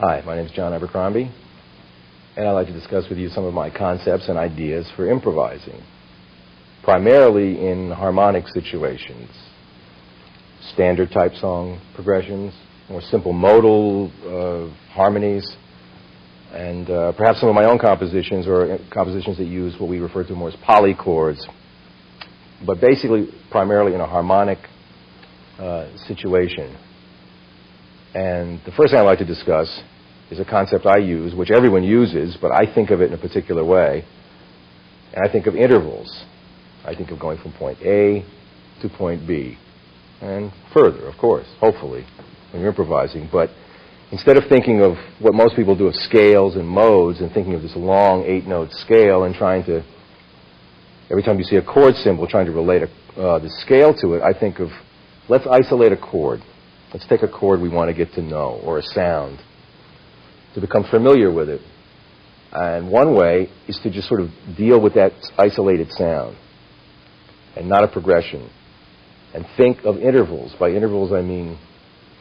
Hi, my name is John Abercrombie, and I'd like to discuss with you some of my concepts and ideas for improvising, primarily in harmonic situations, standard type song progressions, more simple modal harmonies, and perhaps some of my own compositions or compositions that use what we refer to more as polychords, but basically primarily in a harmonic situation. And the first thing I'd like to discuss is a concept I use, which everyone uses, but I think of it in a particular way. And I think of intervals. I think of going from point A to point B. And further, of course, hopefully, when you're improvising. But instead of thinking of what most people do of scales and modes and thinking of this long 8-note scale and trying to, every time you see a chord symbol, trying to relate the scale to it, I think of, let's isolate a chord. Let's take a chord we want to get to know, or a sound, to become familiar with it. And one way is to just sort of deal with that isolated sound and not a progression. And think of intervals. By intervals, I mean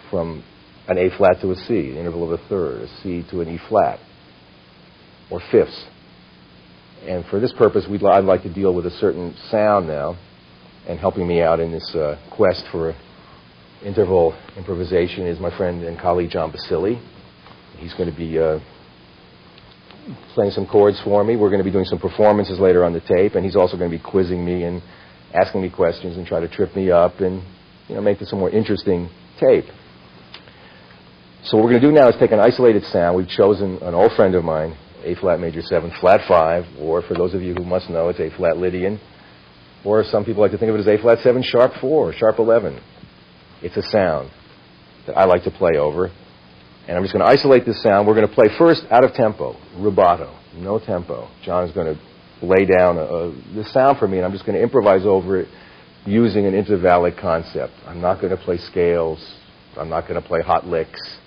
from an A flat to a C, an interval of a third, a C to an E flat, or fifths. And for this purpose, I'd like to deal with a certain sound now, and helping me out in this quest for interval improvisation is my friend and colleague John Basili. He's going to be playing some chords for me. We're going to be doing some performances later on the tape, and he's also going to be quizzing me and asking me questions and try to trip me up and make this a more interesting tape. So what we're going to do now is take an isolated sound. We've chosen an old friend of mine, A flat major 7, flat 5, or for those of you who must know, it's A flat Lydian, or some people like to think of it as A flat 7, sharp 4, or sharp 11. It's a sound that I like to play over. And I'm just going to isolate this sound. We're going to play first out of tempo, rubato, no tempo. John is going to lay down the sound for me, and I'm just going to improvise over it using an intervallic concept. I'm not going to play scales. I'm not going to play hot licks.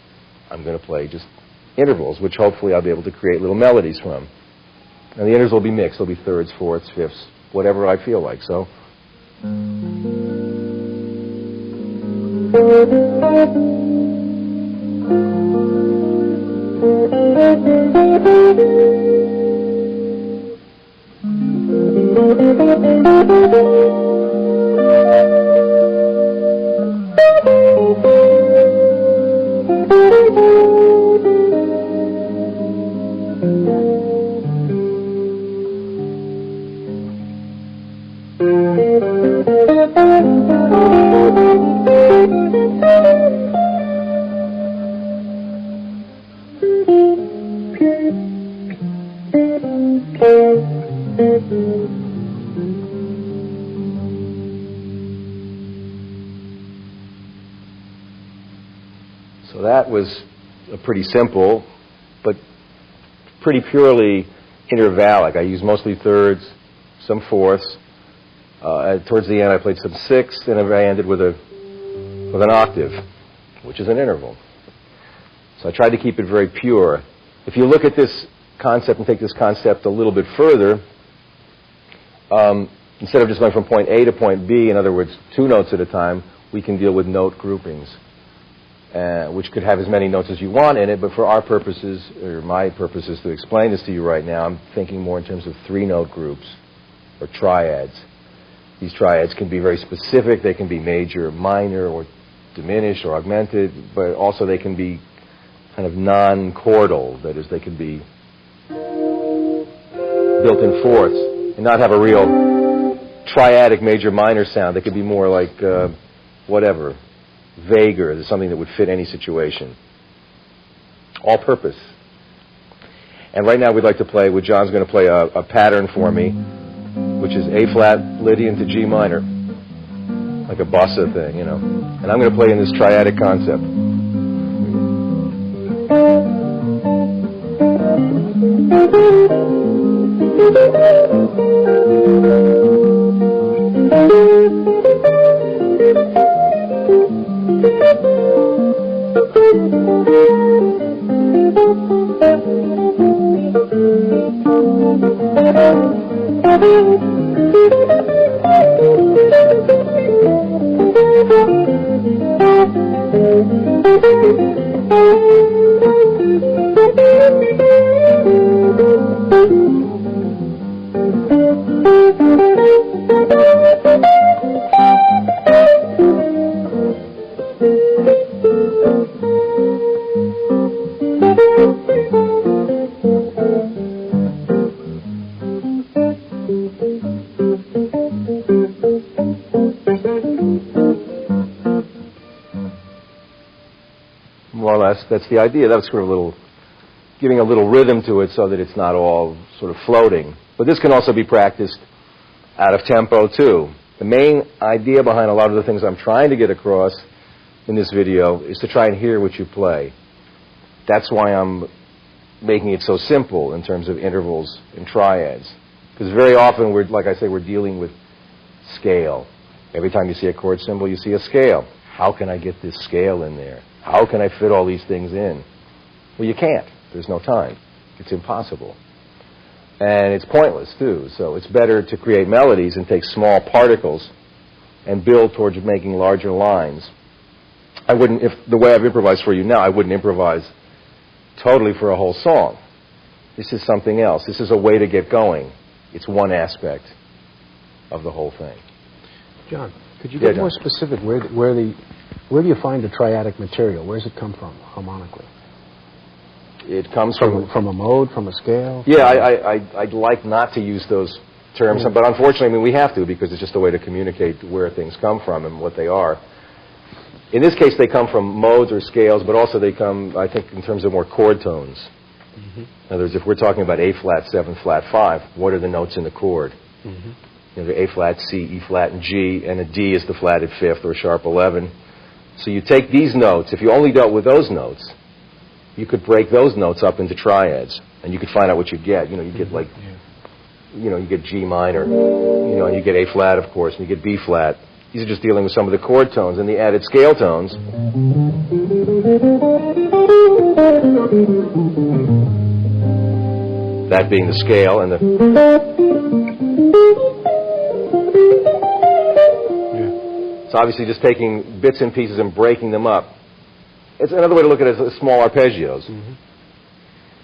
I'm going to play just intervals, which hopefully I'll be able to create little melodies from. And the intervals will be mixed. They'll be thirds, fourths, fifths, whatever I feel like. So. So that was a pretty simple, but pretty purely intervallic. I used mostly thirds, some fourths. Towards the end, I played some sixths, and I ended with an octave, which is an interval. So I tried to keep it very pure. If you look at this concept and take this concept a little bit further, instead of just going from point A to point B, in other words, 2 notes at a time, we can deal with note groupings, which could have as many notes as you want in it, but for our purposes, or my purposes to explain this to you right now, I'm thinking more in terms of 3-note groups, or triads. These triads can be very specific. They can be major, minor, or diminished, or augmented, but also they can be kind of non-chordal. That is, they can be built in fourths and not have a real triadic major-minor sound. They could be more like whatever, vaguer, something that would fit any situation. All purpose. And right now we'd like to play, John's going to play a pattern for me, which is A flat Lydian to G minor, like a bossa thing, you know. And I'm going to play in this triadic concept. More or less, that's the idea. That's sort of giving a little rhythm to it so that it's not all sort of floating. But this can also be practiced out of tempo too. The main idea behind a lot of the things I'm trying to get across in this video is to try and hear what you play. That's why I'm making it so simple in terms of intervals and triads. Because very often, like I say, we're dealing with scale. Every time you see a chord symbol, you see a scale. How can I get this scale in there? How can I fit all these things in? Well, you can't. There's no time. It's impossible. And it's pointless, too. So it's better to create melodies and take small particles and build towards making larger lines. I wouldn't, if the way I've improvised for you now, I wouldn't improvise totally for a whole song. This is something else. This is a way to get going. It's one aspect of the whole thing. John, could you get more specific? Where do you find the triadic material? Where does it come from harmonically? It comes from a mode, from a scale? Yeah, I'd like not to use those terms, but unfortunately, I mean, we have to because it's just a way to communicate where things come from and what they are. In this case, they come from modes or scales, but also they come, I think, in terms of more chord tones. In other words, if we're talking about A flat, 7 flat, 5, what are the notes in the chord? You know, A flat, C, E flat, and G, and a D is the flatted 5th or sharp 11. So you take these notes. If you only dealt with those notes, you could break those notes up into triads, and you could find out what you get. You know, you get like, you know, you get G minor, you know, and you get A flat, of course, and you get B flat. These are just dealing with some of the chord tones and the added scale tones. That being the scale and the... It's obviously just taking bits and pieces and breaking them up. It's another way to look at it as small arpeggios.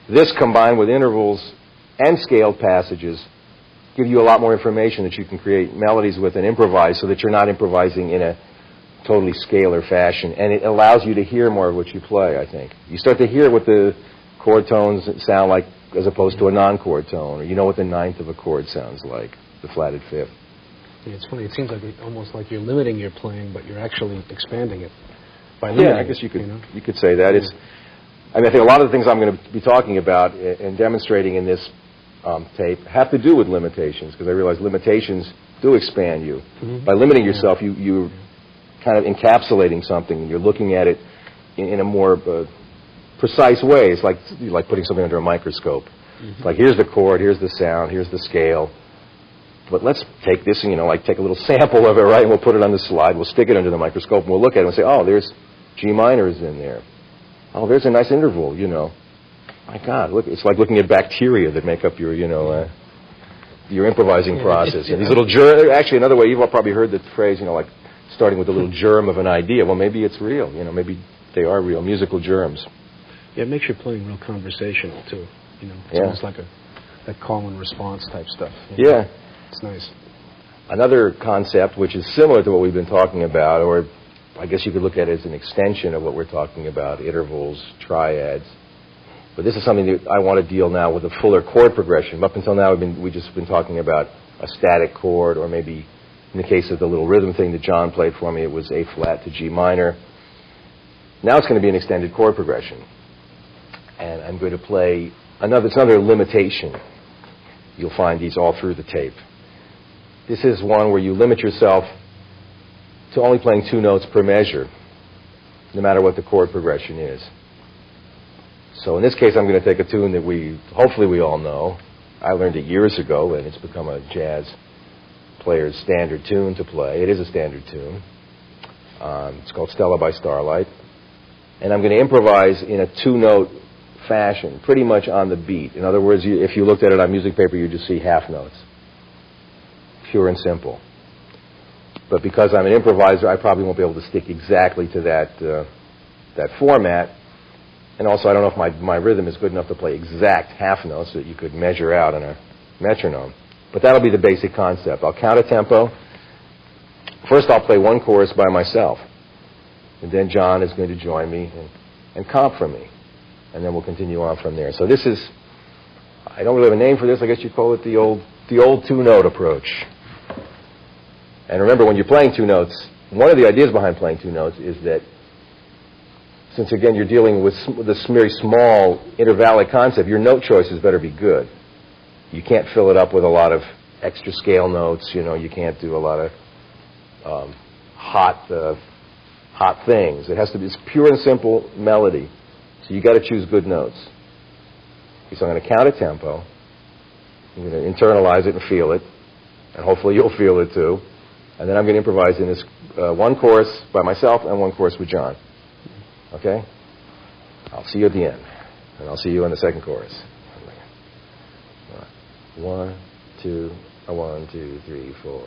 This combined with intervals and scaled passages give you a lot more information that you can create melodies with and improvise so that you're not improvising in a totally scalar fashion. And it allows you to hear more of what you play, I think. You start to hear what the chord tones sound like as opposed to a non-chord tone, or you know what the ninth of a chord sounds like, the flatted 5th. Yeah, it's funny. It seems like almost like you're limiting your playing, but you're actually expanding it by limiting. Yeah, I guess you could say that. It's, I mean, I think a lot of the things I'm going to be talking about and demonstrating in this tape have to do with limitations, because I realize limitations do expand you. By limiting yourself, you're kind of encapsulating something, and you're looking at it in a more precise way. It's like putting something under a microscope. It's like, here's the chord, here's the sound, here's the scale. But let's take this and, like take a little sample of it, right, and we'll put it on the slide. We'll stick it under the microscope, and we'll look at it and say, oh, there's G minors in there. Oh, there's a nice interval, My God, look, it's like looking at bacteria that make up your, your improvising process. And these little germs, actually, another way, you've all probably heard the phrase, like starting with a little germ of an idea. Well, maybe it's real, maybe they are real, musical germs. Yeah, it makes your playing real conversational, too. It's almost like a call and response type stuff. Yeah. It's nice. Another concept, which is similar to what we've been talking about, or I guess you could look at it as an extension of what we're talking about, intervals, triads. But this is something that I want to deal now with a fuller chord progression. Up until now, we've just been talking about a static chord, or maybe in the case of the little rhythm thing that John played for me, it was A flat to G minor. Now it's going to be an extended chord progression. And I'm going to play it's another limitation. You'll find these all through the tape. This is one where you limit yourself to only playing 2 notes per measure, no matter what the chord progression is. So in this case, I'm going to take a tune that hopefully we all know. I learned it years ago, and it's become a jazz player's standard tune to play. It is a standard tune. It's called Stella by Starlight. And I'm going to improvise in a 2-note fashion, pretty much on the beat. In other words, if you looked at it on music paper, you'd just see half notes. Pure and simple. But because I'm an improviser, I probably won't be able to stick exactly to that format. And also, I don't know if my rhythm is good enough to play exact half notes that you could measure out on a metronome. But that'll be the basic concept. I'll count a tempo. First, I'll play one chorus by myself. And then John is going to join me and comp for me. And then we'll continue on from there. So this is, I don't really have a name for this. I guess you call it the old 2-note approach. And remember, when you're playing 2 notes, one of the ideas behind playing 2 notes is that, since again you're dealing with this very small intervallic concept, your note choices better be good. You can't fill it up with a lot of extra scale notes. You can't do a lot of hot things. It has to be it's pure and simple melody. So you got to choose good notes. Okay, so I'm going to count a tempo. I'm going to internalize it and feel it, and hopefully you'll feel it too. And then I'm going to improvise in this one chorus by myself and one chorus with John. Okay? I'll see you at the end, and I'll see you in the second chorus. 1, 2, 1, 2, 3, 4.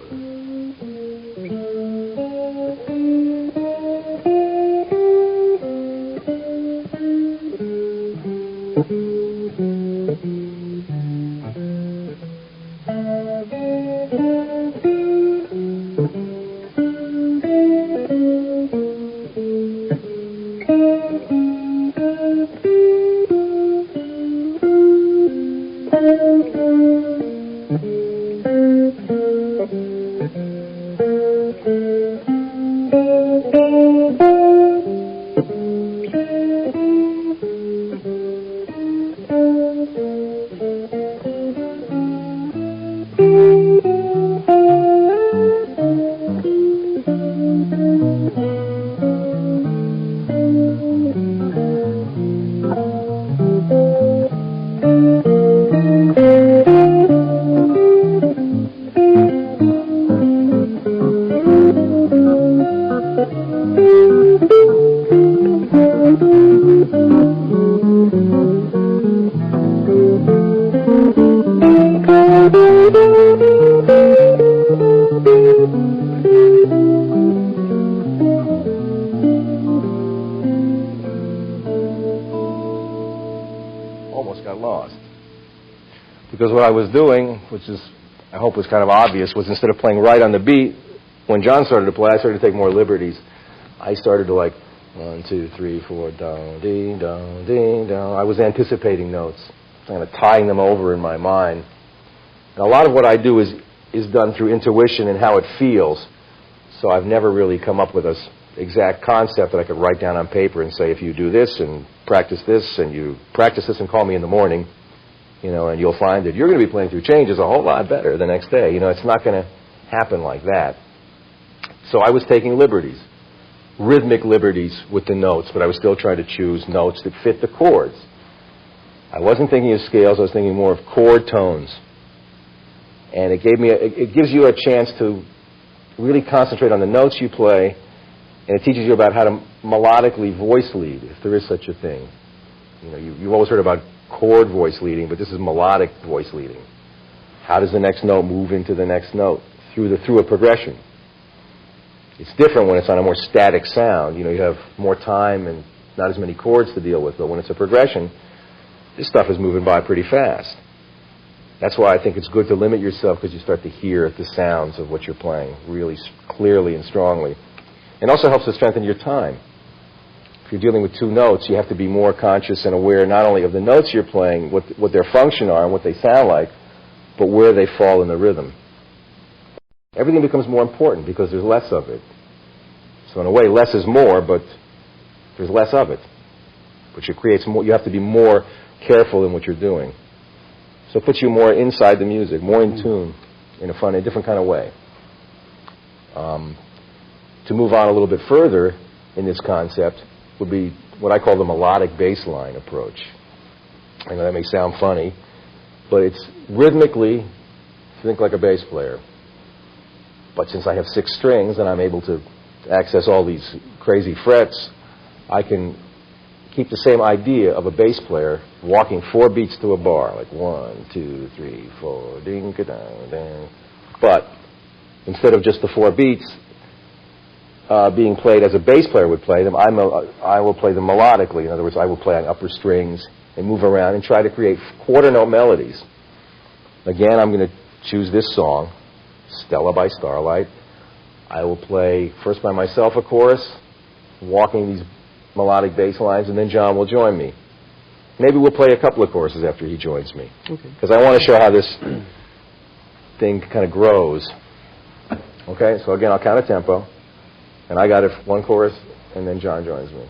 got lost. Because what I was doing, which is, I hope was kind of obvious, was instead of playing right on the beat, when John started to play, I started to take more liberties. I started to like, 1, 2, 3, 4, dong, ding, dong, ding, dong. I was anticipating notes, kind of tying them over in my mind. And a lot of what I do is done through intuition and how it feels. So I've never really come up with an exact concept that I could write down on paper and say, if you do this and practice this and you practice this and call me in the morning, and you'll find that you're going to be playing through changes a whole lot better the next day. It's not going to happen like that. So I was taking liberties, rhythmic liberties with the notes, but I was still trying to choose notes that fit the chords. I wasn't thinking of scales, I was thinking more of chord tones. And it gives you a chance to really concentrate on the notes you play, and it teaches you about how to melodically voice lead, if there is such a thing. You've always heard about chord voice leading, but this is melodic voice leading. How does the next note move into the next note through a progression? It's different when it's on a more static sound. You have more time and not as many chords to deal with, but when it's a progression, this stuff is moving by pretty fast. That's why I think it's good to limit yourself, because you start to hear the sounds of what you're playing really clearly and strongly. It also helps to strengthen your time. If you're dealing with two notes, you have to be more conscious and aware not only of the notes you're playing, what their function are and what they sound like, but where they fall in the rhythm. Everything becomes more important because there's less of it. So in a way, less is more, but there's less of it. Which it creates more. You have to be more careful in what you're doing. So it puts you more inside the music, more in tune, in a different kind of way. To move on a little bit further in this concept would be what I call the melodic bassline approach. I know that may sound funny, but it's rhythmically, think like a bass player. But since I have 6 strings and I'm able to access all these crazy frets, I can keep the same idea of a bass player walking 4 beats to a bar, like 1, 2, 3, 4, ding, ka, dang, dang. But instead of just the 4 beats being played as a bass player would play them, I will play them melodically. In other words, I will play on upper strings and move around and try to create quarter note melodies. Again, I'm going to choose this song, Stella by Starlight. I will play first by myself a chorus, walking these melodic bass lines, and then John will join me. Maybe we'll play a couple of choruses after he joins me. Because I want to show how this thing kind of grows. Okay, so again, I'll count a tempo. And I got it 1 chorus, and then John joins me.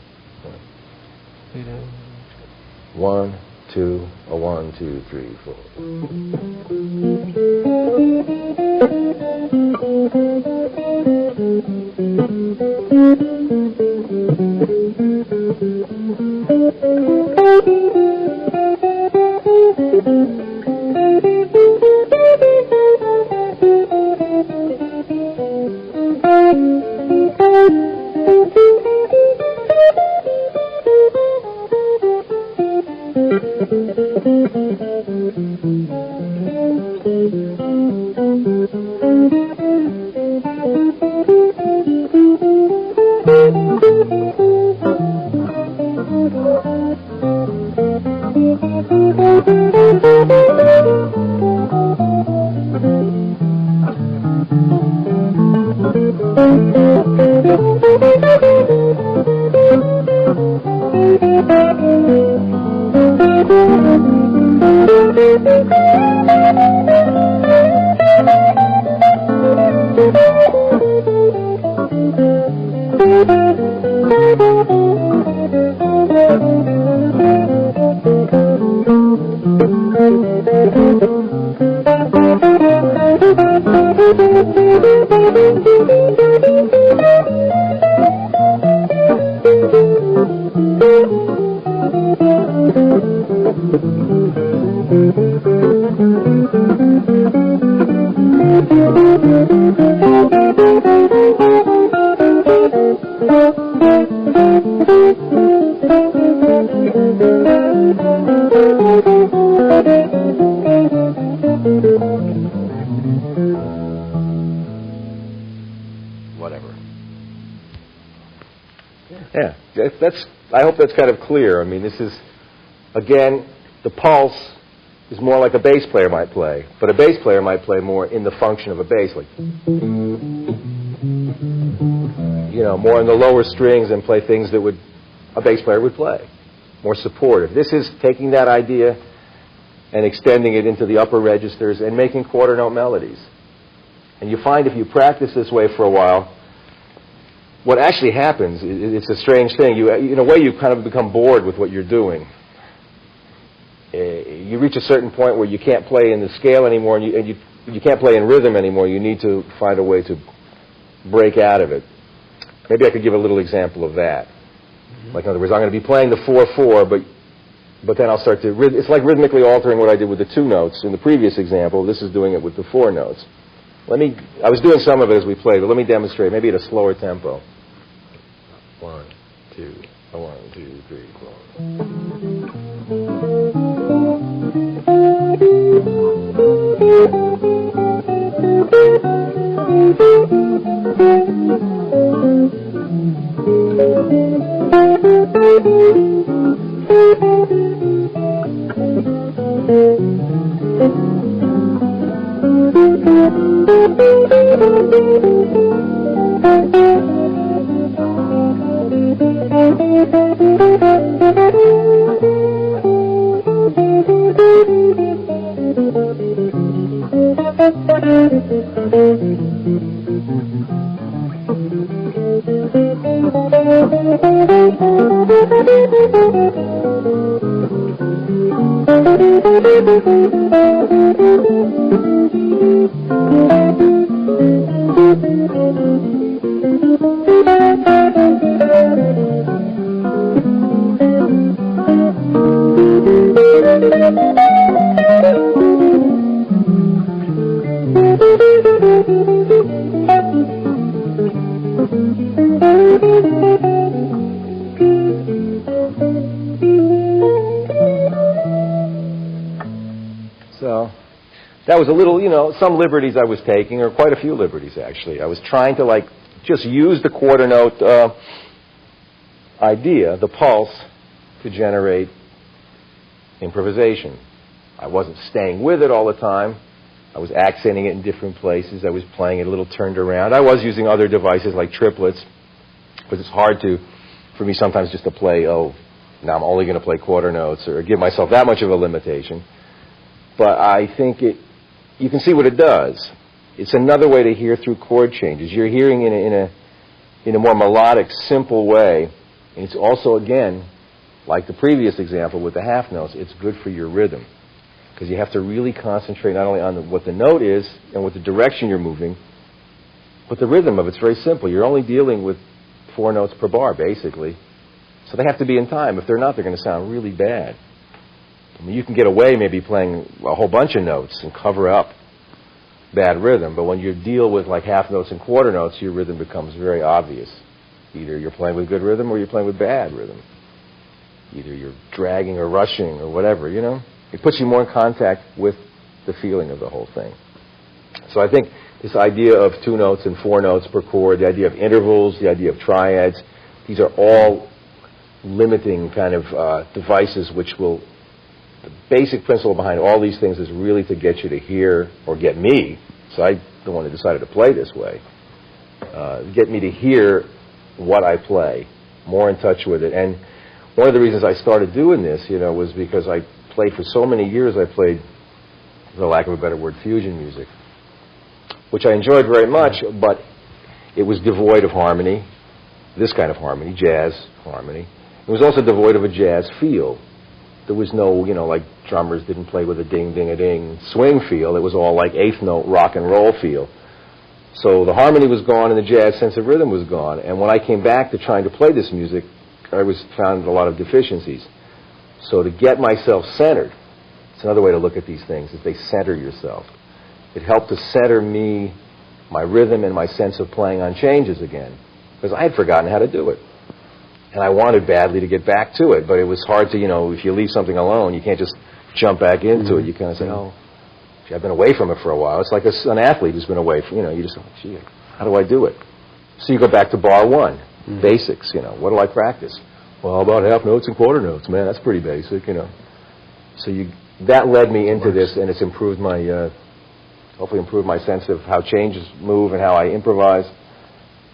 1, 2, a 1, 2, 3, I hope that's kind of clear. I mean, this is, again, the pulse is more like a bass player might play, but a bass player might play more in the function of a bass, like, you know, more in the lower strings and play things that would a bass player would play, more supportive. This is taking that idea and extending it into the upper registers and making quarter note melodies. And you find if you practice this way for a while, what actually happens, it's a strange thing. In a way, you kind of become bored with what you're doing. You reach a certain point where you can't play in the scale anymore, and you can't play in rhythm anymore. You need to find a way to break out of it. Maybe I could give a little example of that. Like, in other words, I'm going to be playing the 4/4, but then I'll start to... It's like rhythmically altering what I did with the 2 notes. In the previous example, this is doing it with the 4 notes. I was doing some of it as we played, but let me demonstrate, maybe at a slower tempo. 1, 2, 1, 2, 3, So that was a little, some liberties I was taking, or quite a few liberties, actually. I was trying to, just use the quarter note idea, the pulse, to generate improvisation. I wasn't staying with it all the time. I was accenting it in different places. I was playing it a little turned around. I was using other devices like triplets, because it's hard for me sometimes just to play, now I'm only going to play quarter notes, or give myself that much of a limitation. But I think you can see what it does. It's another way to hear through chord changes. You're hearing in a more melodic, simple way. And it's also, again, like the previous example with the half notes, it's good for your rhythm. Because you have to really concentrate not only on what the note is and what the direction you're moving, but the rhythm of it's very simple. You're only dealing with 4 notes per bar, basically. So they have to be in time. If they're not, they're going to sound really bad. I mean, you can get away maybe playing a whole bunch of notes and cover up bad rhythm, but when you deal with like half notes and quarter notes, your rhythm becomes very obvious. Either you're playing with good rhythm or you're playing with bad rhythm. Either you're dragging or rushing or whatever, It puts you more in contact with the feeling of the whole thing. So I think this idea of 2 notes and 4 notes per chord, the idea of intervals, the idea of triads, these are all limiting kind of devices which will... The basic principle behind all these things is really to get you to hear, or get me, so I'm the one who decided to play this way, get me to hear what I play, more in touch with it. And one of the reasons I started doing this, was because I played for so many years, I played, for lack of a better word, fusion music, which I enjoyed very much, but it was devoid of harmony, this kind of harmony, jazz harmony. It was also devoid of a jazz feel. There was no, like drummers didn't play with a ding-ding-a-ding swing feel. It was all like 8th note rock and roll feel. So the harmony was gone and the jazz sense of rhythm was gone. And when I came back to trying to play this music, I found a lot of deficiencies. So to get myself centered, it's another way to look at these things, is they center yourself. It helped to center me, my rhythm, and my sense of playing on changes again, because I had forgotten how to do it. And I wanted badly to get back to it, but it was hard to, if you leave something alone, you can't just jump back into it. You kind of say, gee, I've been away from it for a while. It's like an athlete who's been away from, you just, gee, how do I do it? So you go back to bar 1, basics, what do I practice? Well, how about half notes and quarter notes, man? That's pretty basic, So that led me into this, and it's improved my, hopefully improved my sense of how changes move and how I improvise,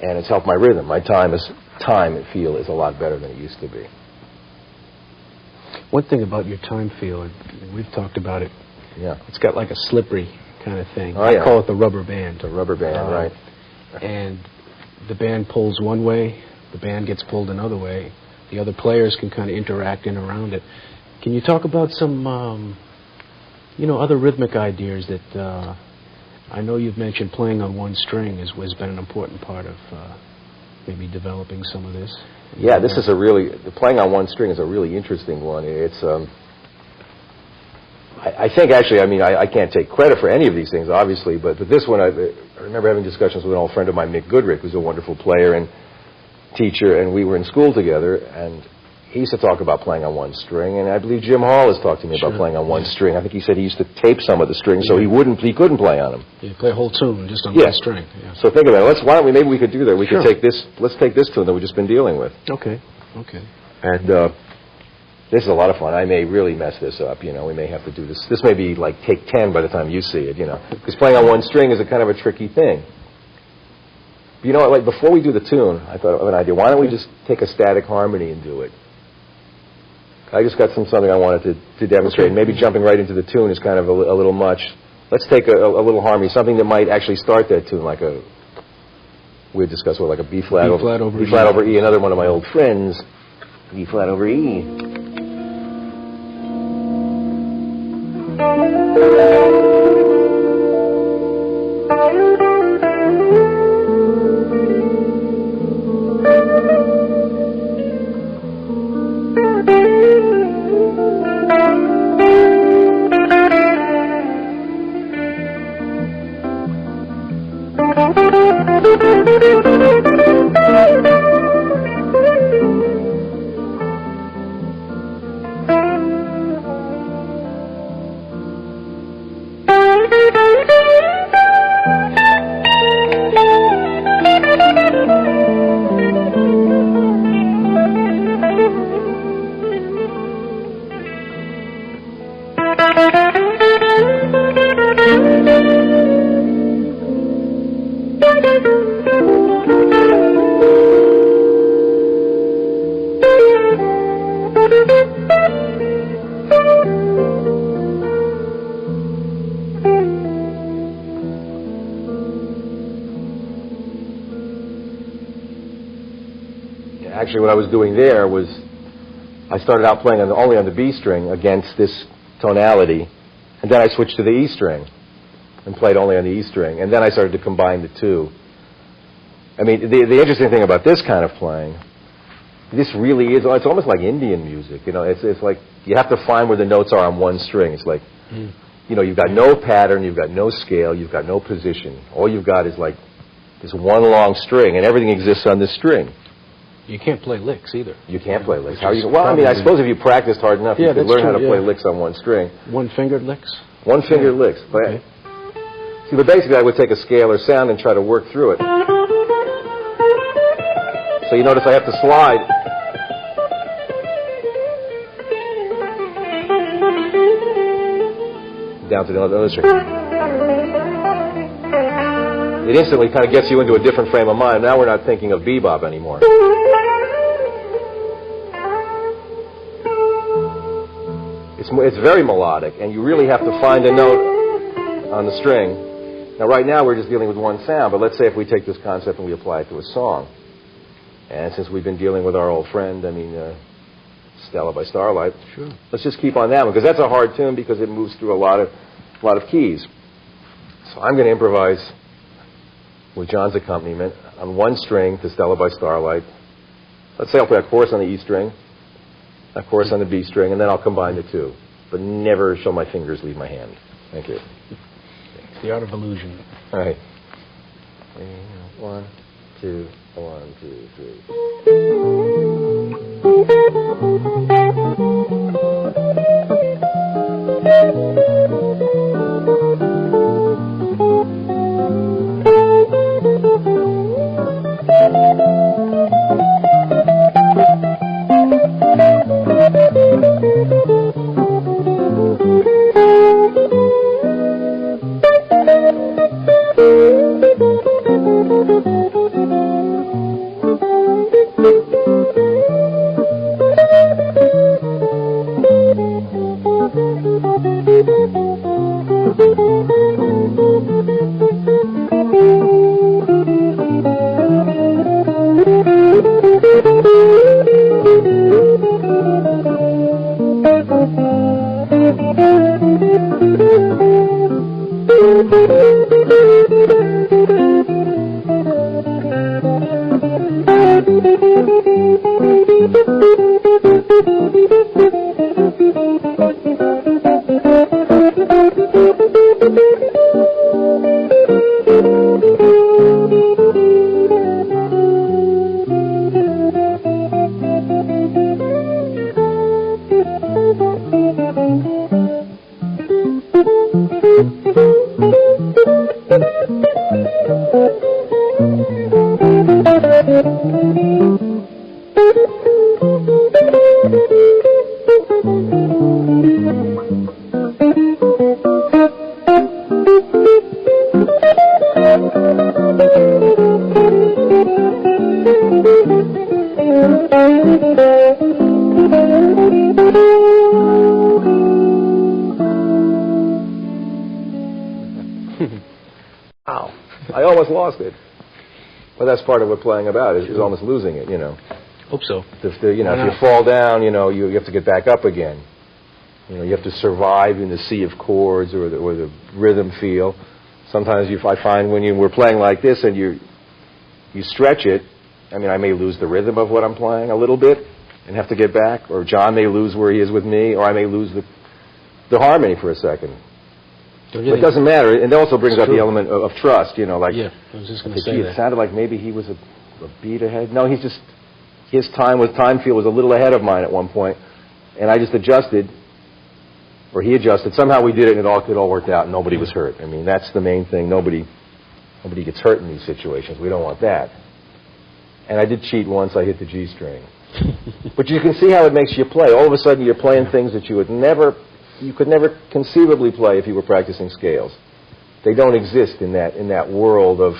and it's helped my rhythm. My time, feel, is a lot better than it used to be. One thing about your time feel, and we've talked about it, yeah, it's got like a slippery kind of thing. Oh, yeah. I call it the rubber band. The rubber band, right. And the band pulls one way, the band gets pulled another way. The other players can kind of interact in around it. Can you talk about some, other rhythmic ideas that I know you've mentioned playing on one string has been an important part of maybe developing some of this? Yeah, this is playing on one string is a really interesting one. It's, I think actually, I can't take credit for any of these things, obviously, but this one, I remember having discussions with an old friend of mine, Mick Goodrick, who's a wonderful player and teacher, and we were in school together, and he used to talk about playing on one string, and I believe Jim Hall has talked to me about playing on one string. I think he said he used to tape some of the strings so he couldn't play on them. You play a whole tune just on one string. Yeah. So think about it. Maybe we could do that. We could take this. Let's take this tune that we've just been dealing with. Okay. And this is a lot of fun. I may really mess this up. We may have to do this. This may be like take 10 by the time you see it. Because playing on one string is a kind of a tricky thing. Like before we do the tune, I thought of an idea. Why don't we just take a static harmony and do it? I just got something I wanted to demonstrate. Okay. Maybe jumping right into the tune is kind of a little much. Let's take a little harmony, something that might actually start that tune, like we discussed like a B flat over E. Another one of my old friends, B flat over E. Actually, what I was doing there was I started out playing only on the B string against this tonality, and then I switched to the E string and played only on the E string, and then I started to combine the two. The interesting ththing about this kind of playing, this really is, it's almost like Indian music. It's like you have to find where the notes are on one string. It's like, you've got no pattern, you've got no scale, you've got no position. All you've got is like this one long string, and everything exists on this string. You can't play licks either. You can't play licks. How you? Well, I suppose if you practiced hard enough, you could learn how to play licks on one string. One-fingered licks? One-fingered licks. But, see, but basically I would take a scale or sound and try to work through it. So you notice I have to slide. Down to the other string. It instantly kind of gets you into a different frame of mind. Now we're not thinking of bebop anymore. It's very melodic, and you really have to find a note on the string. Now, right now, we're just dealing with one sound, but let's say if we take this concept and we apply it to a song. And since we've been dealing with our old friend, Stella by Starlight, let's just keep on that one, because that's a hard tune because it moves through a lot of keys. So I'm going to improvise with John's accompaniment on one string to Stella by Starlight. Let's say I'll play a chorus on the E string, a chorus on the B string, and then I'll combine the two. But never shall my fingers leave my hand. Thank you. It's the art of illusion. All right. 1, 2, 1, 2, 3. almost lost it. But that's part of what playing about is almost losing it, you know. Hope so. If you fall down, you know, you have to get back up again. You know, you have to survive in the sea of chords or the rhythm feel. Sometimes I find when we're playing like this and you stretch it, I mean, I may lose the rhythm of what I'm playing a little bit and have to get back, or John may lose where he is with me, or I may lose the harmony for a second. But it doesn't matter. And it also brings up the element of trust, you know, like, yeah, I was just going to say it sounded like maybe he was a beat ahead. No, his time feel was a little ahead of mine at one point, and I just adjusted, or he adjusted. Somehow we did it, and it all worked out, and nobody was hurt. I mean, that's the main thing. Nobody gets hurt in these situations. We don't want that. And I did cheat once. I hit the G string. But you can see how it makes you play. All of a sudden, you're playing things that you could never conceivably play if you were practicing scales. They don't exist in that world of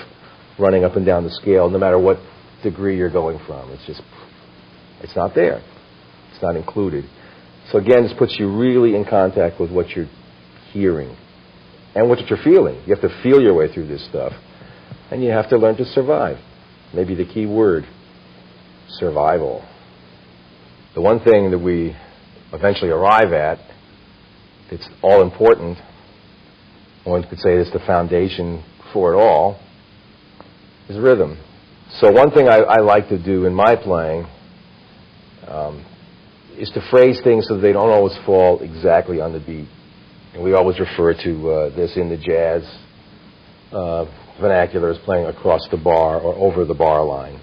running up and down the scale, no matter what degree you're going from. It's not there. It's not included. So again, this puts you really in contact with what you're hearing and what you're feeling. You have to feel your way through this stuff, and you have to learn to survive. Maybe the key word, survival. The one thing that we eventually arrive at, it's all important, one could say it's the foundation for it all, is rhythm. So one thing I like to do in my playing is to phrase things so that they don't always fall exactly on the beat. And we always refer to this in the jazz vernacular as playing across the bar or over the bar line.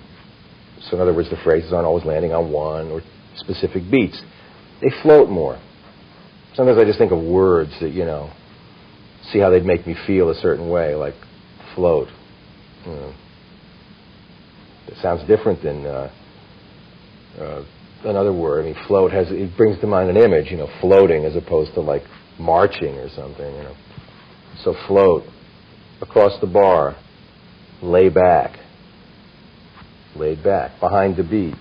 So in other words, the phrases aren't always landing on one or specific beats. They float more. Sometimes I just think of words that, you know, see how they'd make me feel a certain way, like float. You know, it sounds different than another word. I mean, float it brings to mind an image, you know, floating as opposed to like marching or something, you know. So float, across the bar, lay back, laid back, behind the beat,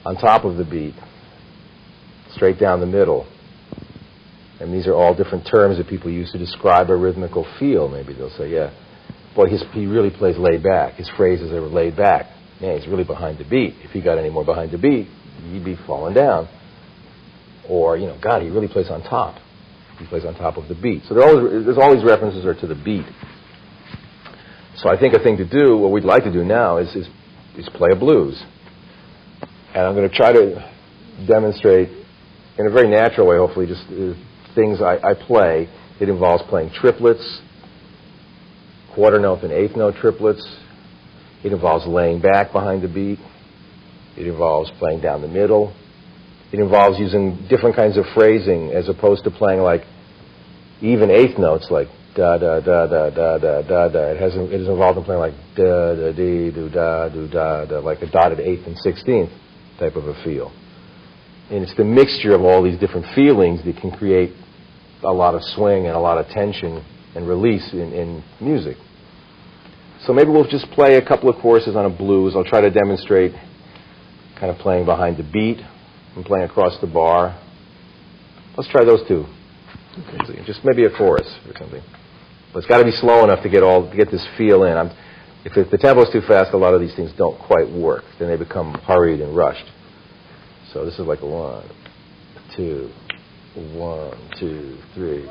on top of the beat, straight down the middle. And these are all different terms that people use to describe a rhythmical feel. Maybe they'll say, yeah, boy, he really plays laid back. His phrases are laid back. Man, he's really behind the beat. If he got any more behind the beat, he'd be falling down. Or, you know, God, he really plays on top. He plays on top of the beat. So there's all these references are to the beat. So I think a thing to do, what we'd like to do now, is play a blues. And I'm going to try to demonstrate in a very natural way, hopefully, just things I play. It involves playing triplets, quarter note and eighth note triplets. It involves laying back behind the beat. It involves playing down the middle. It involves using different kinds of phrasing as opposed to playing like even eighth notes, like da da da da da da da da. It is involved in playing like da da dee do da do da da, like a dotted eighth and 16th type of a feel. And it's the mixture of all these different feelings that can create a lot of swing and a lot of tension and release in music. So maybe we'll just play a couple of courses on a blues. I'll try to demonstrate kind of playing behind the beat and playing across the bar. Let's try those two. Okay. Just maybe a chorus or something. But it's got to be slow enough to get this feel in. If the tempo's too fast, a lot of these things don't quite work. Then they become hurried and rushed. So this is like a 1, 2, 1, 2, 3.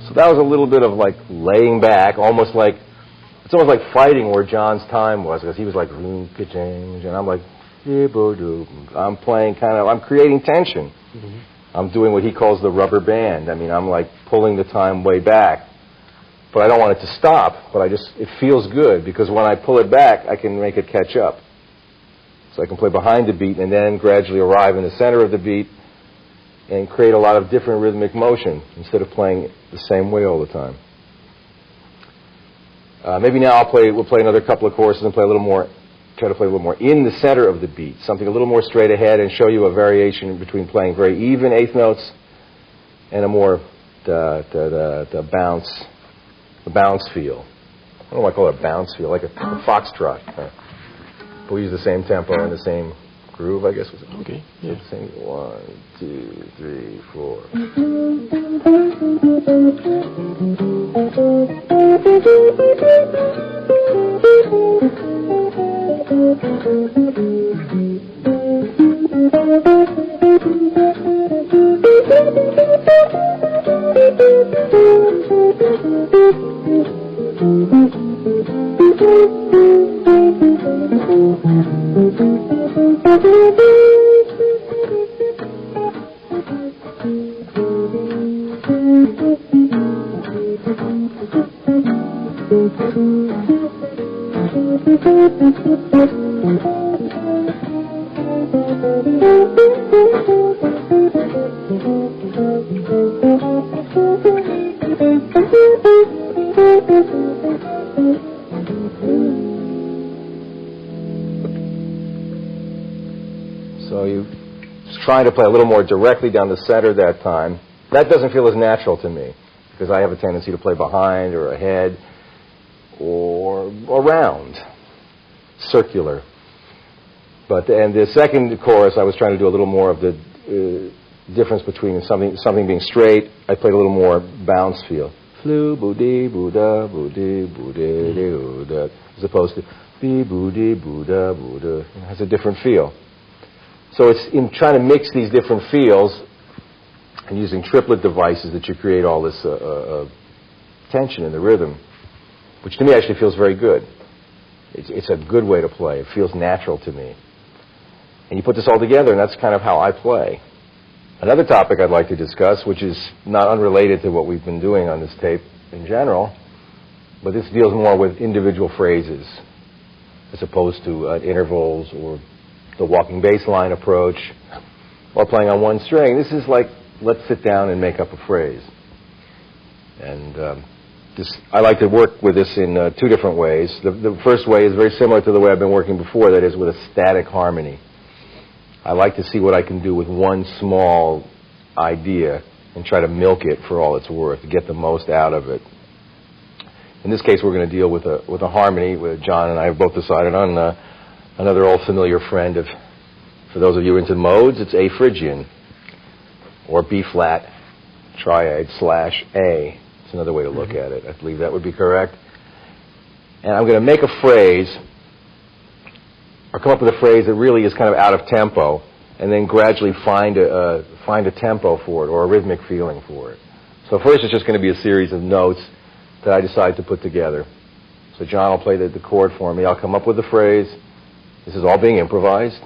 So that was a little bit of like laying back, almost like it's almost like fighting where John's time was, because he was like, and I'm like, I'm playing I'm creating tension. Mm-hmm. I'm doing what he calls the rubber band. I mean, I'm like pulling the time way back. But I don't want it to stop, but it feels good, because when I pull it back, I can make it catch up. So I can play behind the beat and then gradually arrive in the center of the beat and create a lot of different rhythmic motion instead of playing the same way all the time. Maybe now we'll play another couple of choruses and try to play a little more in the center of the beat, something a little more straight ahead, and show you a variation between playing very even eighth notes and a more the bounce feel. I don't know why I call it a bounce feel, like a foxtrot. But we use the same tempo and the same groove, I guess. Okay. Yeah. So sing 1, 2, 3, 4. So you're trying to play a little more directly down the center that time. That doesn't feel as natural to me, because I have a tendency to play behind or ahead or around, circular. And the second chorus, I was trying to do a little more of the difference between something being straight. I played a little more bounce feel. Flu, boo-dee, boo-da, boo-dee, boo-dee, dee-oo-da, as opposed to bee, boo-dee, boo-da, boo-da. It has a different feel. So it's in trying to mix these different feels and using triplet devices that you create all this tension in the rhythm, which to me actually feels very good. It's a good way to play. It feels natural to me. And you put this all together, and that's kind of how I play. Another topic I'd like to discuss, which is not unrelated to what we've been doing on this tape in general, but this deals more with individual phrases as opposed to intervals or the walking bass line approach or playing on one string. This is like, let's sit down and make up a phrase. And I like to work with this in two different ways. The first way is very similar to the way I've been working before, that is with a static harmony. I like to see what I can do with one small idea and try to milk it for all it's worth, to get the most out of it. In this case, we're going to deal with a harmony. John and I have both decided on another old familiar friend for those of you into modes, it's A Phrygian, or B flat triad / A. It's another way to look at it. I believe that would be correct. And I'm going to make a phrase, or come up with a phrase that really is kind of out of tempo, and then gradually find a tempo for it, or a rhythmic feeling for it. So first it's just going to be a series of notes that I decide to put together. So John will play the chord for me. I'll come up with the phrase. This is all being improvised.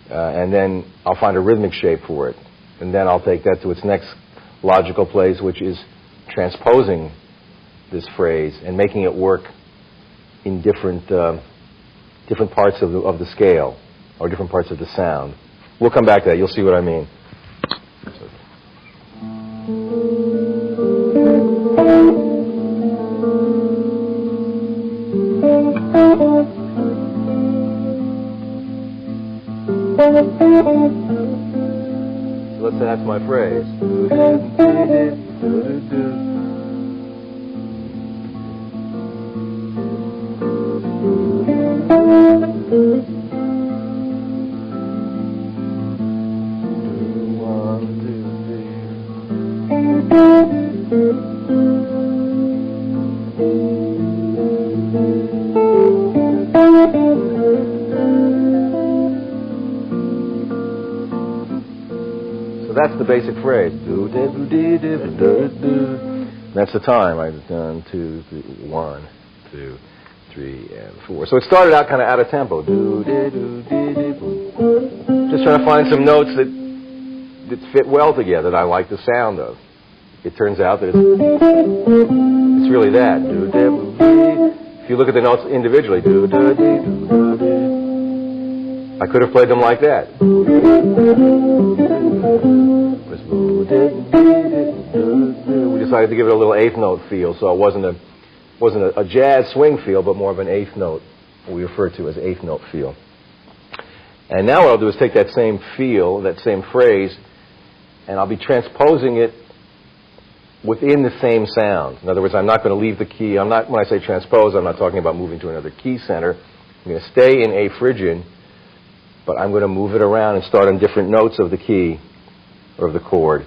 And then I'll find a rhythmic shape for it. And then I'll take that to its next logical place, which is transposing this phrase and making it work in different parts of the scale, or different parts of the sound. We'll come back to that. You'll see what I mean. So let's say that's my phrase. That's the basic phrase. That's the time. 1, 2, 3, 1, 2, 3, and 4. So it started out kind of out of tempo. Do, de, do, de, de, boom. Just trying to find some notes that fit well together, that I like the sound of. It turns out that it's really that. Do, de, do, de. If you look at the notes individually, do, do, de, do, do, de. I could have played them like that. We decided to give it a little eighth note feel, so it wasn't a jazz swing feel, but more of an eighth note, what we refer to as eighth note feel. And now what I'll do is take that same feel, that same phrase, and I'll be transposing it within the same sound. In other words, I'm not going to leave the key. When I say transpose, I'm not talking about moving to another key center. I'm going to stay in A Phrygian, but I'm going to move it around and start on different notes of the key or of the chord.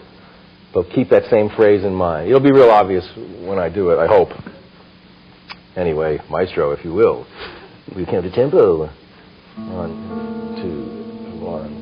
But keep that same phrase in mind. It'll be real obvious when I do it, I hope. Anyway, maestro, if you will. We count the tempo. 1, 2, 1,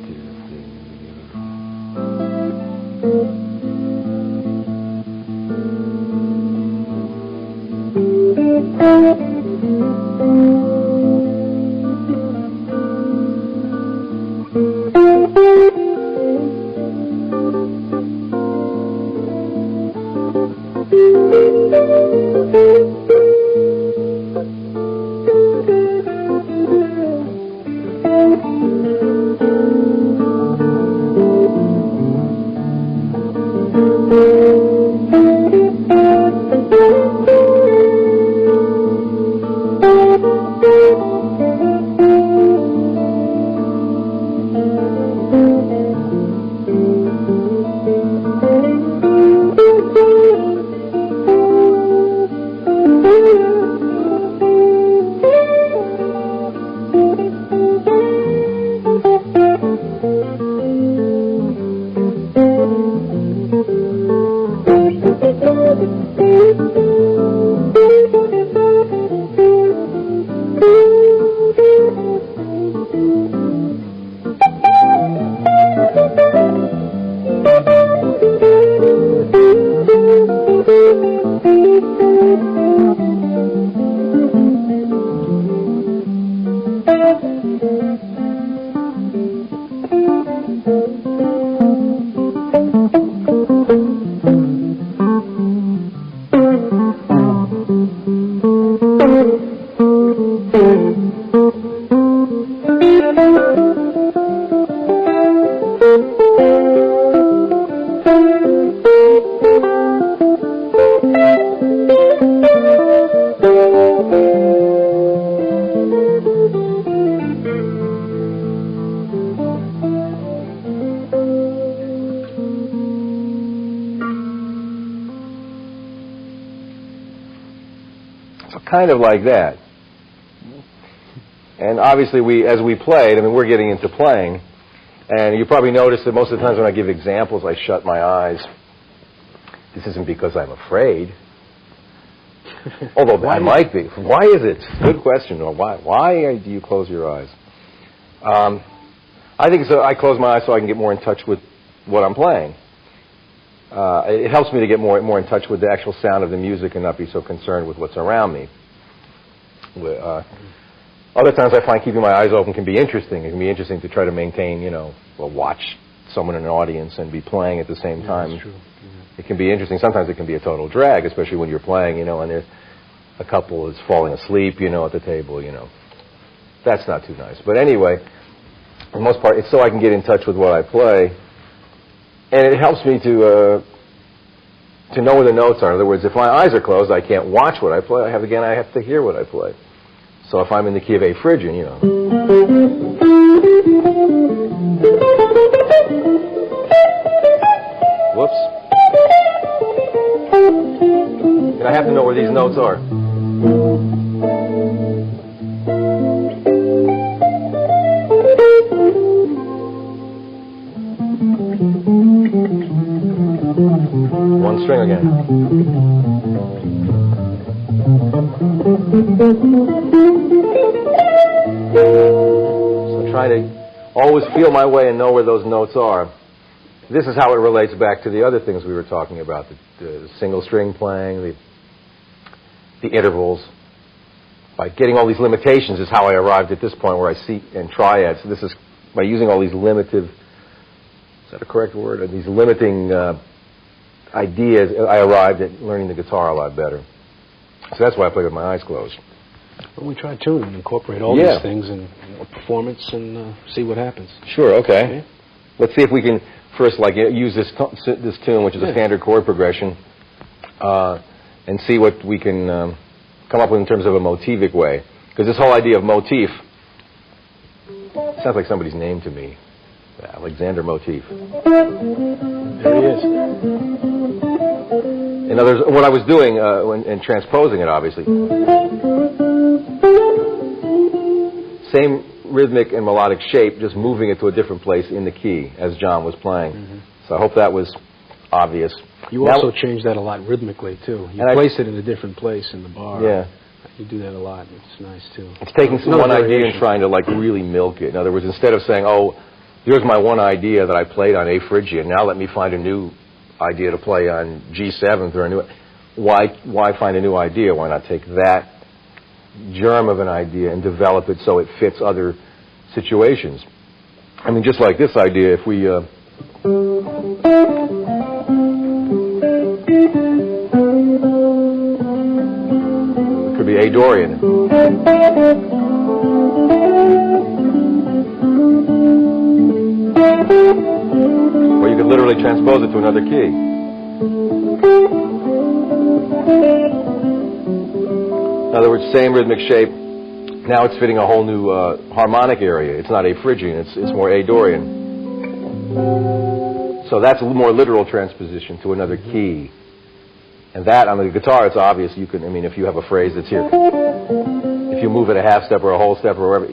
kind of like that. And obviously, as we played, I mean, we're getting into playing, and you probably noticed that most of the times when I give examples, I shut my eyes. This isn't because I'm afraid, although I might be. Why is it? Good question. Or why do you close your eyes? I think so. I close my eyes so I can get more in touch with what I'm playing. It helps me to get more in touch with the actual sound of the music and not be so concerned with what's around me. Other times I find keeping my eyes open can be interesting. It can be interesting to try to maintain, watch someone in an audience and be playing at the same time. That's true. Yeah. It can be interesting. Sometimes it can be a total drag, especially when you're playing, and there's a couple is falling asleep, at the table, That's not too nice. But anyway, for the most part, it's so I can get in touch with what I play. And it helps me to know where the notes are. In other words, if my eyes are closed, I can't watch what I play. I have to hear what I play. So if I'm in the key of A Phrygian, Whoops. And I have to know where these notes are. One string again. So trying to always feel my way and know where those notes are. This is how it relates back to the other things we were talking about, the single string playing, the intervals. by getting all these limitations is how I arrived at this point where I see in triads. So this is by using all these limited, is that a correct word? These limiting ideas, I arrived at learning the guitar a lot better. So that's why I play with my eyes closed. Well, we try to incorporate all these things in performance and see what happens. Sure, okay. Let's see if we can first use this tune, which is a standard chord progression, and see what we can come up with in terms of a motivic way. Because this whole idea of motif sounds like somebody's name to me. Alexander Motif. There he is. In other words, what I was doing and transposing it, obviously. Same rhythmic and melodic shape, just moving it to a different place in the key as John was playing. So I hope that was obvious. You also change that a lot rhythmically, too. You place it in a different place in the bar. Yeah. You do that a lot. It's nice, too. It's taking one idea and trying to really milk it. In other words, instead of saying, oh, here's my one idea that I played on A Phrygian, now let me find a new idea to play on G7th or a new... Why find a new idea? Why not take that germ of an idea and develop it so it fits other situations? I mean, just like this idea, if we... it could be A Dorian. Or you could literally transpose it to another key. In other words, same rhythmic shape. Now it's fitting a whole new harmonic area. It's not A Phrygian, it's more A Dorian. So that's a more literal transposition to another key. And that, on the guitar, it's obvious. You can, I mean, if you have a phrase that's here, if you move it a half step or a whole step or wherever,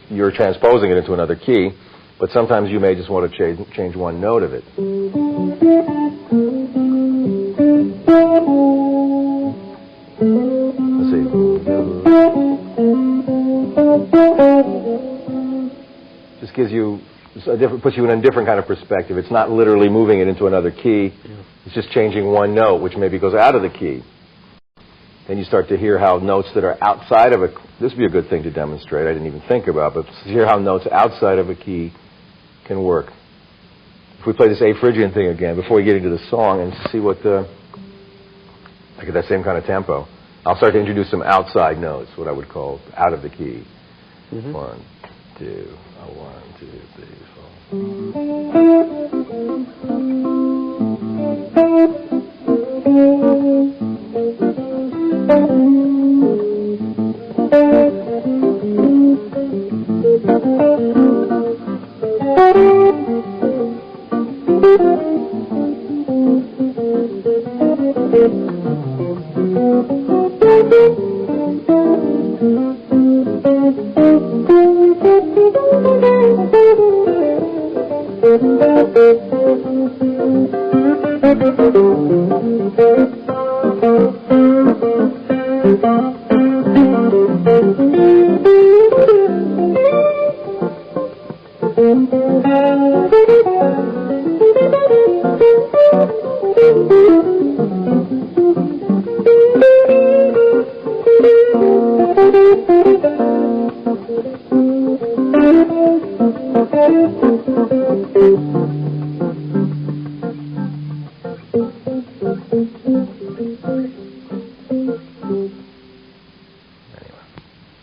you're transposing it into another key. But sometimes you may just want to change one note of it. Let's see. Just gives you puts you in a different kind of perspective. It's not literally moving it into another key. It's just changing one note, which maybe goes out of the key. Then you start to hear how notes that are outside of this would be a good thing to demonstrate. I didn't even think about, but to hear how notes outside of a key can work. If we play this A Phrygian thing again before we get into the song and see what I get that same kind of tempo. I'll start to introduce some outside notes, what I would call out of the key. 1, 2, 1, 2, 3,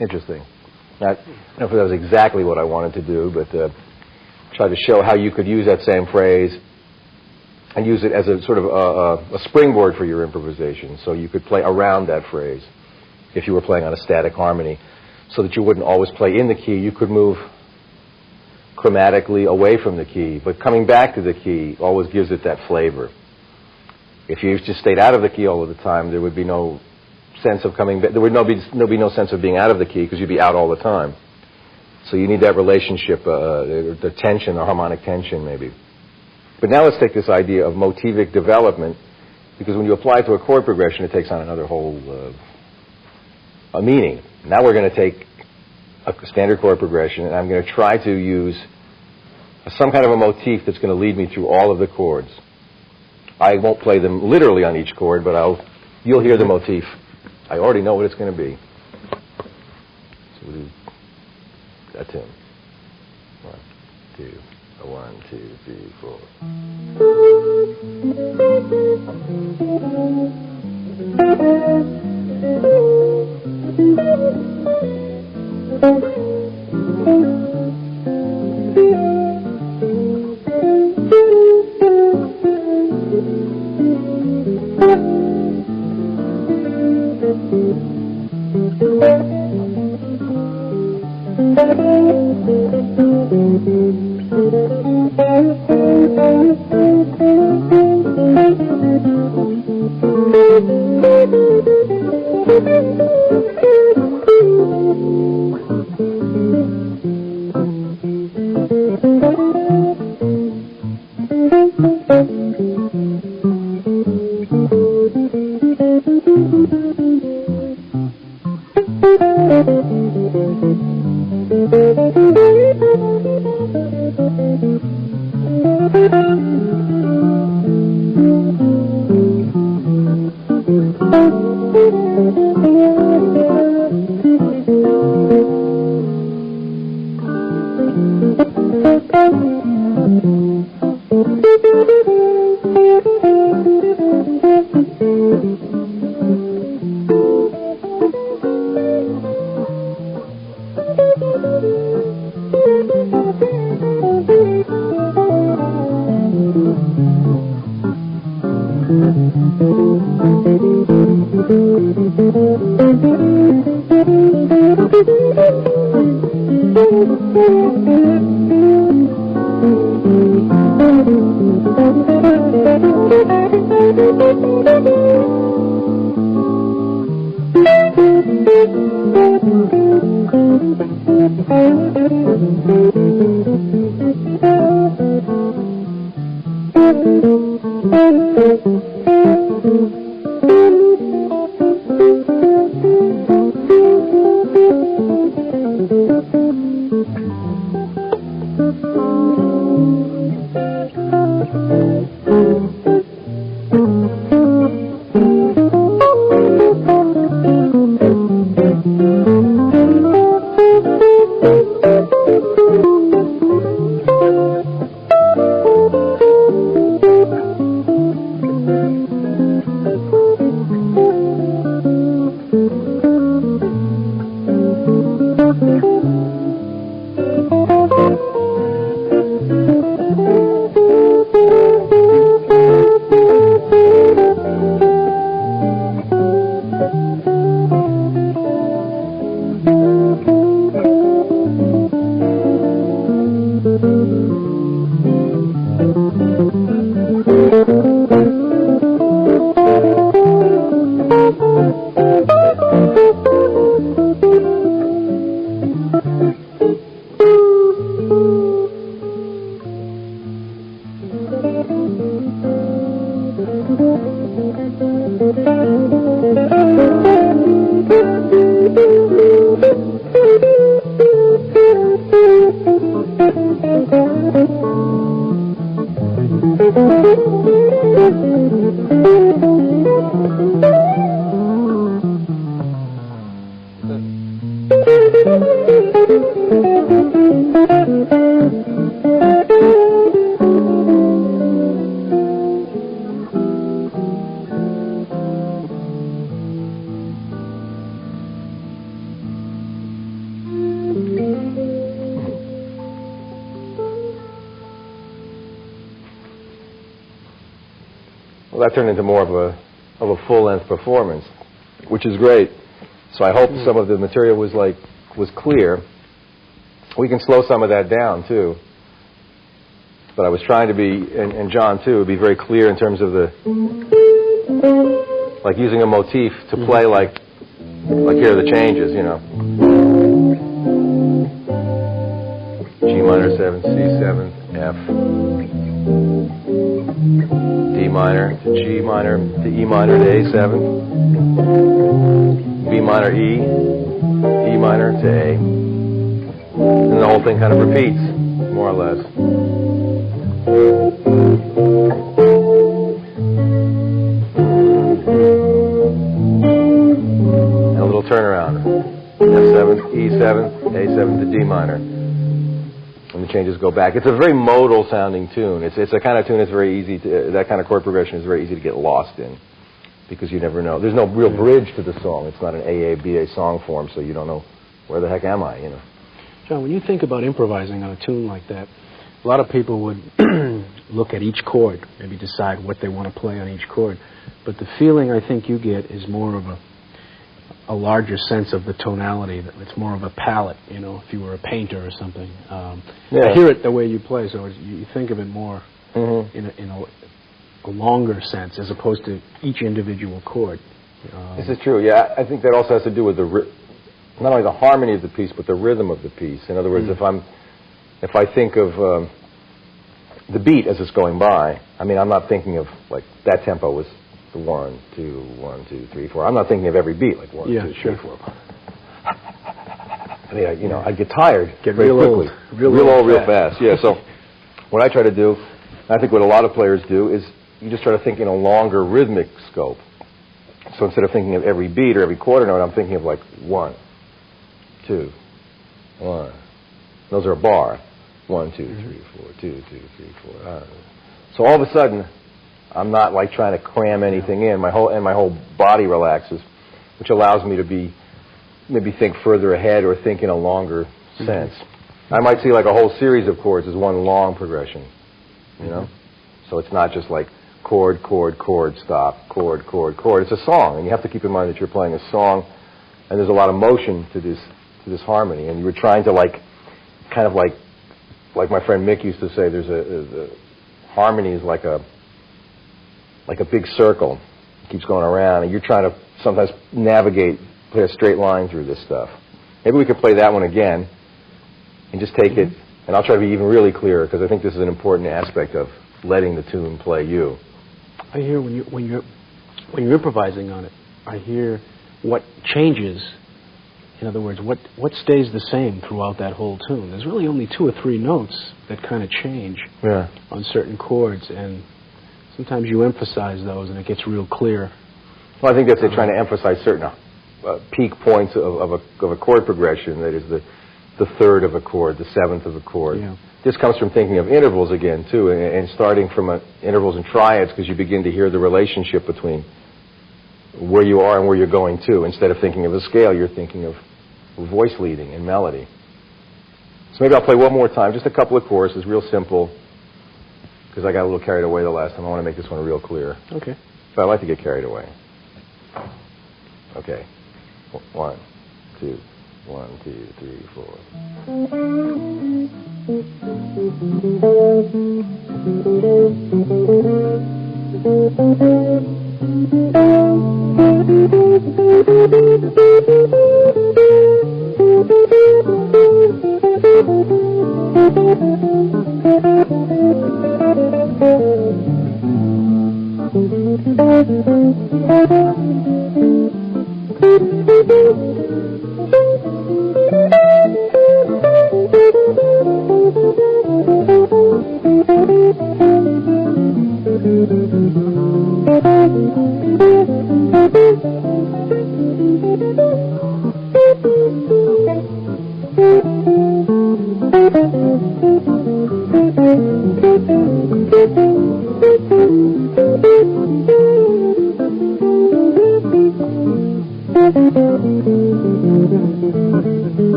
Interesting. Now, I don't know if that was exactly what I wanted to do, but try to show how you could use that same phrase and use it as a sort of a springboard for your improvisation. So you could play around that phrase if you were playing on a static harmony, so that you wouldn't always play in the key. You could move chromatically away from the key, but coming back to the key always gives it that flavor. If you just stayed out of the key all of the time, there would be no sense of coming back. There would be no sense of being out of the key because you'd be out all the time. So you need that relationship, the tension, the harmonic tension maybe. But now let's take this idea of motivic development, because when you apply it to a chord progression, it takes on another whole a meaning. Now we're going to take a standard chord progression, and I'm going to try to use some kind of a motif that's going to lead me through all of the chords. I won't play them literally on each chord, but you'll hear the motif. I already know what it's going to be. We'll do that tune. 1, 2, 1, 2, 3, 4. Well, that turned into more of a full-length performance, which is great. So I hope some of the material was clear. We can slow some of that down too. But I was trying to be, and John too, be very clear in terms of like using a motif to play like here are the changes, you know. G minor 7, C7, F, D minor to G minor to E minor to A7, B minor E, E minor to A. And the whole thing kind of repeats, more or less. And a little turnaround. F7, E7, D minor. And the changes go back. It's a very modal sounding tune. It's a kind of tune that's very easy to, that kind of chord progression is very easy to get lost in because you never know. There's no real bridge to the song. It's not an AA, song form, so you don't know where the heck am I, you know. John, when you think about improvising on a tune like that, a lot of people would look at each chord, maybe decide what they want to play on each chord. But the feeling I think you get is more of a larger sense of the tonality. It's more of a palette, you know, if you were a painter or something. I hear it the way you play, so you think of it more in a longer sense as opposed to each individual chord. This is true, yeah. I think that also has to do with not only the harmony of the piece, but the rhythm of the piece. In other words, if I think of the beat as it's going by, I mean, I'm not thinking of, like, that tempo was the 1, 2, 1, 2, 3, 4. I'm not thinking of every beat, like 1, 2, 3, 4. I mean, I'd get tired very quickly. Real old, real fast. Yeah, so what I try to do, I think what a lot of players do, is you just try to think in a longer rhythmic scope. So instead of thinking of every beat or every quarter note, I'm thinking of like 1, 2, 1. Those are a bar. 1, 2, 3, 4, 2, 2, 3, 4. So all of a sudden, I'm not like trying to cram anything in. My whole body relaxes, which allows me to maybe think further ahead or think in a longer sense. I might see like a whole series of chords as one long progression, you know? So it's not just like chord, chord, chord, stop, chord, chord, chord. It's a song, and you have to keep in mind that you're playing a song, and there's a lot of motion to this harmony, and you were trying to like my friend Mick used to say, the harmony is like a big circle. It keeps going around, and you're trying to sometimes play a straight line through this stuff. Maybe we could play that one again and just take it, and I'll try to be even really clearer, because I think this is an important aspect of letting the tune play you. I hear when you're improvising on it, I hear what changes. In other words, what stays the same throughout that whole tune. There's really only 2 or 3 notes that kind of change on certain chords, and sometimes you emphasize those, and it gets real clear. Well, I think that's they're trying to emphasize certain peak points of a chord progression. That is the 3rd of a chord, the 7th of a chord. Yeah. This comes from thinking of intervals again, too, and starting from intervals and triads, because you begin to hear the relationship between where you are and where you're going to. Instead of thinking of a scale, you're thinking of voice leading and melody. So maybe I'll play one more time, just a couple of choruses, real simple, because I got a little carried away the last time. I want to make this one real clear. Okay. But I like to get carried away. Okay. 1, 2, 1, 2, 3, 4.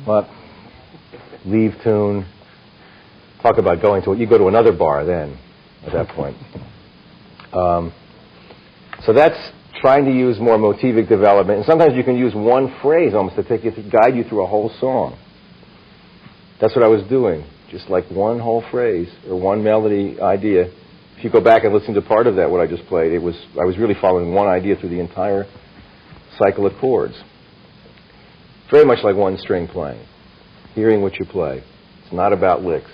Well, leave tune. Talk about going to it. You go to another bar then, at that point. So that's trying to use more motivic development. And sometimes you can use one phrase almost to guide you through a whole song. That's what I was doing. Just like one whole phrase or one melody idea. If you go back and listen to part of that, what I just played, I was really following one idea through the entire cycle of chords. Very much like one string playing. Hearing what you play. It's not about licks.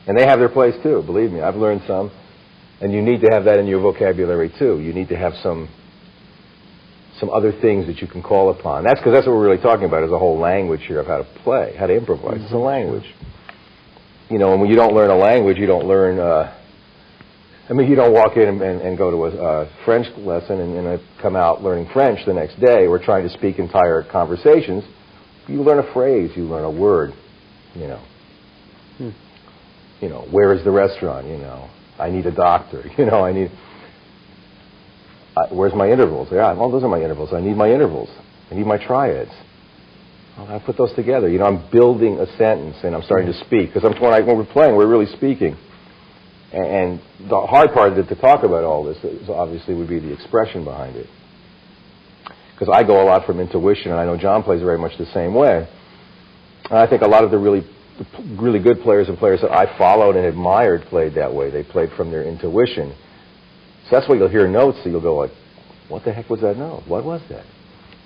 And they have their place too, believe me. I've learned some. And you need to have that in your vocabulary too. You need to have some other things that you can call upon. That's because that's what we're really talking about, is a whole language here of how to play, how to improvise. It's a language. You know, and when you don't learn a language, you don't learn... you don't walk in and go to a French lesson and come out learning French the next day or trying to speak entire conversations. You learn a phrase, you learn a word, you know. You know, where is the restaurant, you know. I need a doctor, you know, where's my intervals? Yeah, well, those are my intervals. I need my intervals. I need my triads. Well, I put those together. You know, I'm building a sentence and I'm starting to speak. Because when we're playing, we're really speaking. And the hard part to talk about all this is obviously would be the expression behind it. Because I go a lot from intuition, and I know John plays very much the same way. And I think a lot of the really good players and players that I followed and admired played that way. They played from their intuition. So that's why you'll hear notes, so you'll go like, what the heck was that note? What was that?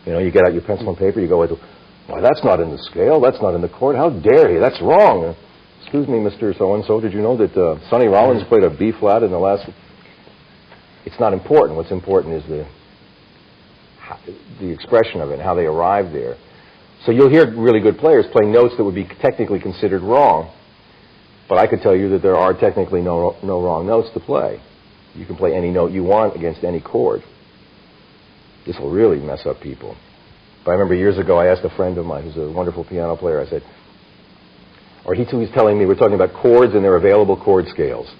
You know, you get out your pencil and paper, you go, well, that's not in the scale, that's not in the chord, how dare you, that's wrong. Excuse me, Mr. So-and-so, did you know that Sonny Rollins played a B flat in the last... It's not important. What's important is the expression of it and how they arrive there. So you'll hear really good players playing notes that would be technically considered wrong, but I could tell you that there are technically no wrong notes to play. You can play any note you want against any chord. This will really mess up people. But I remember years ago I asked a friend of mine who's a wonderful piano player, I said, he was telling me, we're talking about chords and their available chord scales.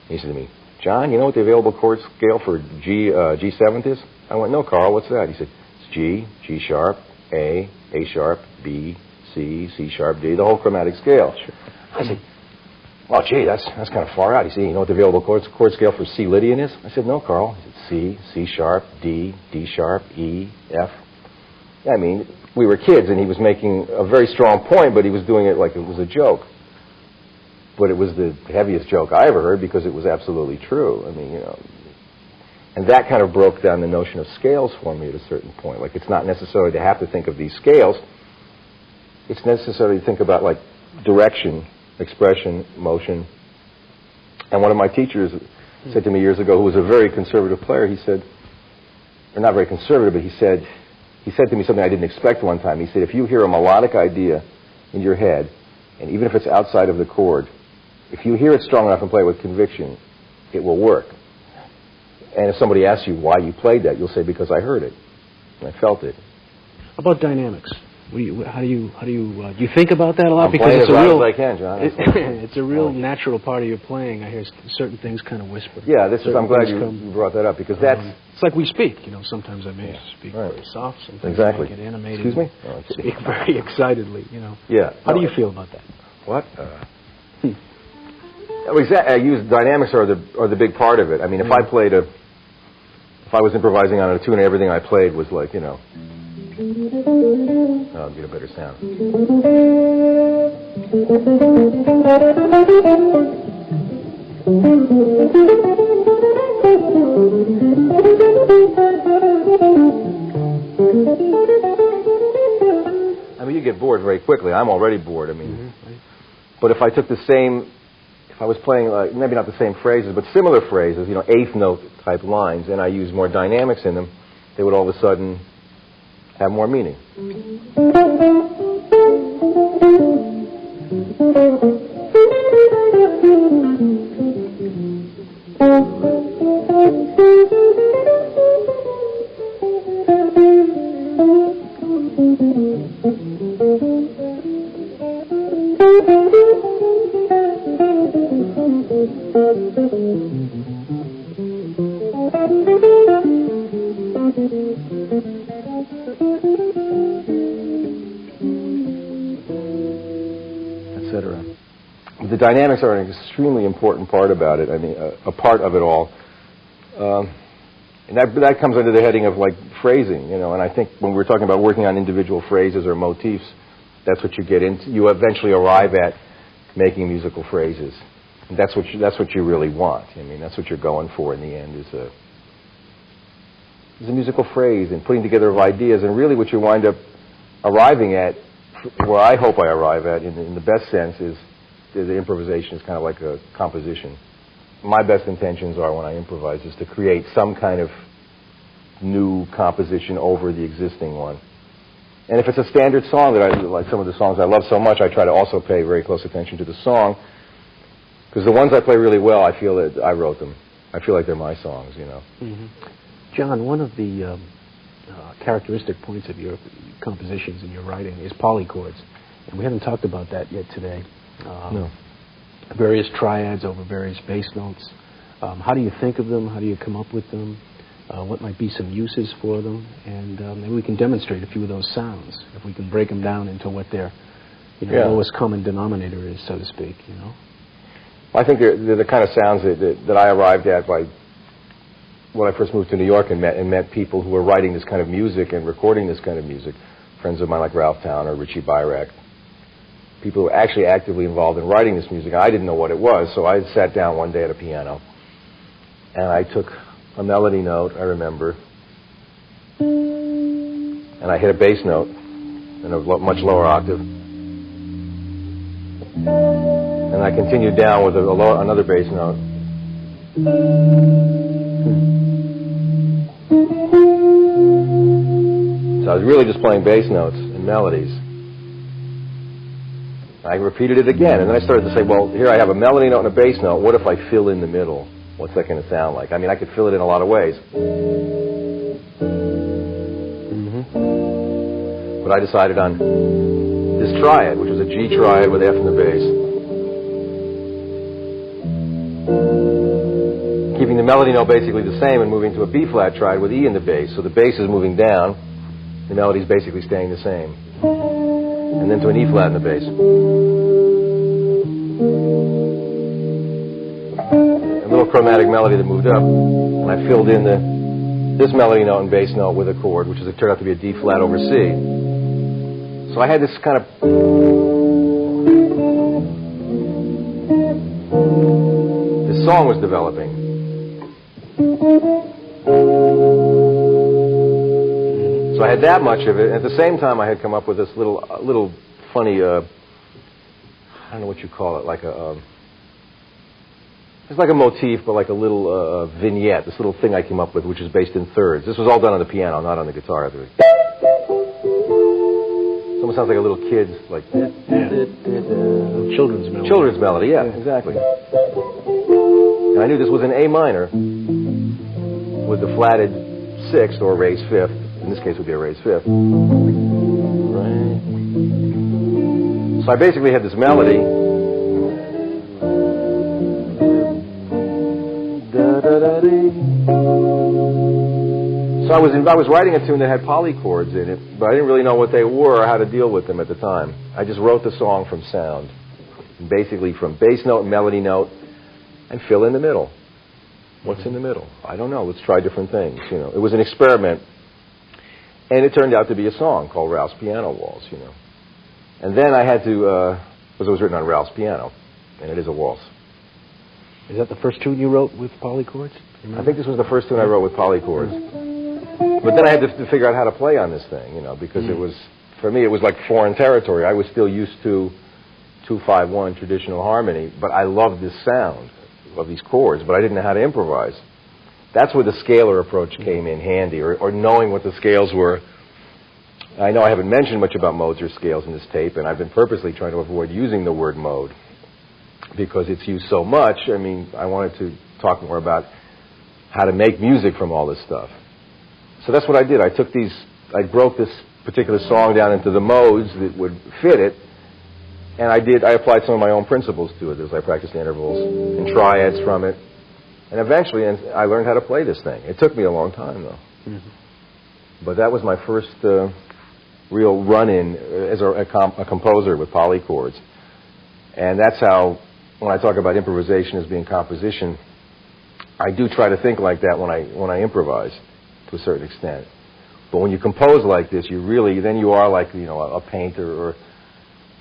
He said to me, John, you know what the available chord scale for G7th is? I went, no, Carl, what's that? He said, it's G, G sharp, A sharp, B, C, C sharp, D, the whole chromatic scale. Sure. I said, well, gee, that's kind of far out. He said, you know what the available chord scale for C Lydian is? I said, no, Carl. He said, C, C sharp, D, D sharp, E, F. I mean, we were kids, and he was making a very strong point, but he was doing it like it was a joke. But it was the heaviest joke I ever heard because it was absolutely true. I mean, you know, and that kind of broke down the notion of scales for me at a certain point. Like, it's not necessary to have to think of these scales. It's necessary to think about, like, direction, expression, motion. And one of my teachers said to me years ago, who was a very conservative player, he said, or not very conservative, but he said to me something I didn't expect one time. He said, if you hear a melodic idea in your head, and even if it's outside of the chord, if you hear it strong enough and play it with conviction, it will work. And if somebody asks you why you played that, you'll say, because I heard it, and I felt it. How about dynamics? Do you think about that a lot? I'm because playing it's as a loud real, as I can, John. it's a real natural part of your playing. I hear certain things kind of whisper. Yeah, I'm glad you brought that up, because that's... it's like we speak, you know, sometimes I may speak very soft, sometimes I may get animated. Excuse me? Speak very excitedly, you know. Yeah. How do you feel about that? What? I use dynamics are the big part of it. I mean, if I was improvising on a tune and everything I played was like, you know, I'll get a better sound. I mean, you get bored very quickly. I'm already bored. I mean, but if I took if I was playing, like, maybe not the same phrases, but similar phrases, you know, eighth note type lines, and I used more dynamics in them, they would all of a sudden have more meaning. Etc. The dynamics are an extremely important part about it. I mean, a part of it all. And that comes under the heading of, like, phrasing, you know. And I think when we're talking about working on individual phrases or motifs, that's what you get into. You eventually arrive at making musical phrases. And that's what you really want. I mean, that's what you're going for in the end is a musical phrase and putting together of ideas. And really what you wind up arriving at, where I hope I arrive at in the best sense, is the improvisation is kind of like a composition. My best intentions are, when I improvise, is to create some kind of new composition over the existing one. And if it's a standard song that I like, some of the songs I love so much, I try to also pay very close attention to the song, because the ones I play really well, I feel that I wrote them. I feel like they're my songs, you know. John, one of the characteristic points of your compositions and your writing is polychords, and we haven't talked about that yet today. No. Various triads over various bass notes. How do you think of them? How do you come up with them? What might be some uses for them? And maybe we can demonstrate a few of those sounds, if we can break them down into what their lowest common denominator is, so to speak, you know? I think they're the kind of sounds that I arrived at by when I first moved to New York and met people who were writing this kind of music and recording this kind of music. Friends of mine like Ralph Towner, Richie Byrack. People who were actually actively involved in writing this music. I didn't know what it was, so I sat down one day at a piano and I took a melody note, I remember, and I hit a bass note in a much lower octave. And I continued down with another bass note. So I was really just playing bass notes and melodies. I repeated it again, and then I started to say, well, here I have a melody note and a bass note. What if I fill in the middle? What's that going to sound like? I mean, I could fill it in a lot of ways. But I decided on this triad, which was a G triad with F in the bass. Keeping the melody note basically the same and moving to a B-flat triad with E in the bass. So the bass is moving down, the melody is basically staying the same. And then to an E-flat in the bass. A little chromatic melody that moved up, and I filled in this melody note and bass note with a chord, which turned out to be a D-flat over C. So I had this kind of... this song was developing. So I had that much of it. At the same time, I had come up with this little funny, I don't know what you call it, like a... it's like a motif, but like a little vignette, this little thing I came up with, which is based in thirds. This was all done on the piano, not on the guitar. It almost sounds like a little kid's, like... Children's melody. Children's melody, yeah, exactly. And I knew this was an A minor with the flatted sixth, or raised fifth. In this case, it would be a raised fifth. Right. So I basically had this melody. So I was writing a tune that had polychords in it, but I didn't really know what they were or how to deal with them at the time. I just wrote the song from sound, basically from bass note and melody note, and fill in the middle. What's in the middle? I don't know. Let's try different things. You know, it was an experiment, and it turned out to be a song called Ralph's Piano Waltz. You know, and then I had to, because it was written on Ralph's piano, and it is a waltz. Is that the first tune you wrote with polychords? I think this was the first tune I wrote with polychords. But then I had to figure out how to play on this thing, you know, because it was, for me, it was like foreign territory. I was still used to 2-5-1 traditional harmony, but I loved this sound of these chords, but I didn't know how to improvise. That's where the scalar approach came in handy, or knowing what the scales were. I know I haven't mentioned much about modes or scales in this tape, and I've been purposely trying to avoid using the word mode because it's used so much. I mean, I wanted to talk more about how to make music from all this stuff. So that's what I did. I broke this particular song down into the modes that would fit it, and I applied some of my own principles to it as I practiced intervals and triads from it. And eventually, I learned how to play this thing. It took me a long time, though. But that was my first real run-in as a composer with polychords. And that's how, when I talk about improvisation as being composition, I do try to think like that when I improvise, to a certain extent. But when you compose like this, you are like, you know, a painter or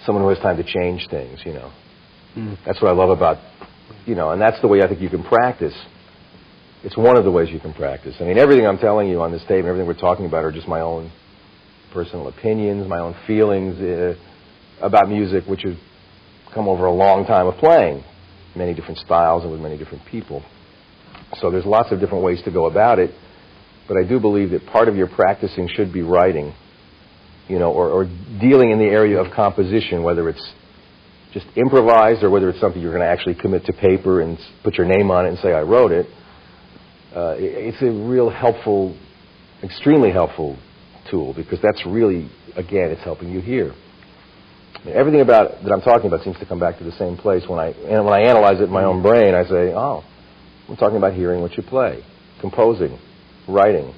someone who has time to change things, you know. That's what I love about, you know, and that's the way I think you can practice. It's one of the ways you can practice. I mean, everything I'm telling you on this tape and everything we're talking about are just my own personal opinions, my own feelings about music, which are come over a long time of playing, many different styles and with many different people. So there's lots of different ways to go about it, but I do believe that part of your practicing should be writing, or dealing in the area of composition, whether it's just improvised or whether it's something you're going to actually commit to paper and put your name on it and say, I wrote it. It's a real helpful, extremely helpful tool, because that's really, again, it's helping you hear. Everything about that I'm talking about seems to come back to the same place. When I analyze it in my own brain, I say, oh, I'm talking about hearing what you play, composing, writing.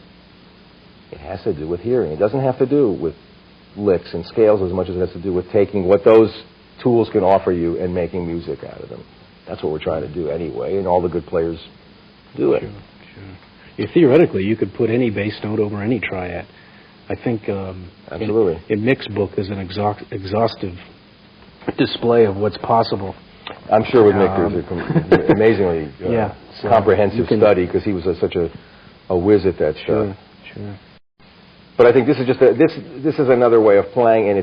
It has to do with hearing. It doesn't have to do with licks and scales as much as it has to do with taking what those tools can offer you and making music out of them. That's what we're trying to do anyway, and all the good players do it. Sure. Yeah, theoretically, you could put any bass note over any triad. I think absolutely. In Mick's book, there's an exhaustive display of what's possible. I'm sure with Mick there's an amazingly comprehensive study, because he was such a whiz at that stuff. Sure. But I think this is just this is another way of playing, and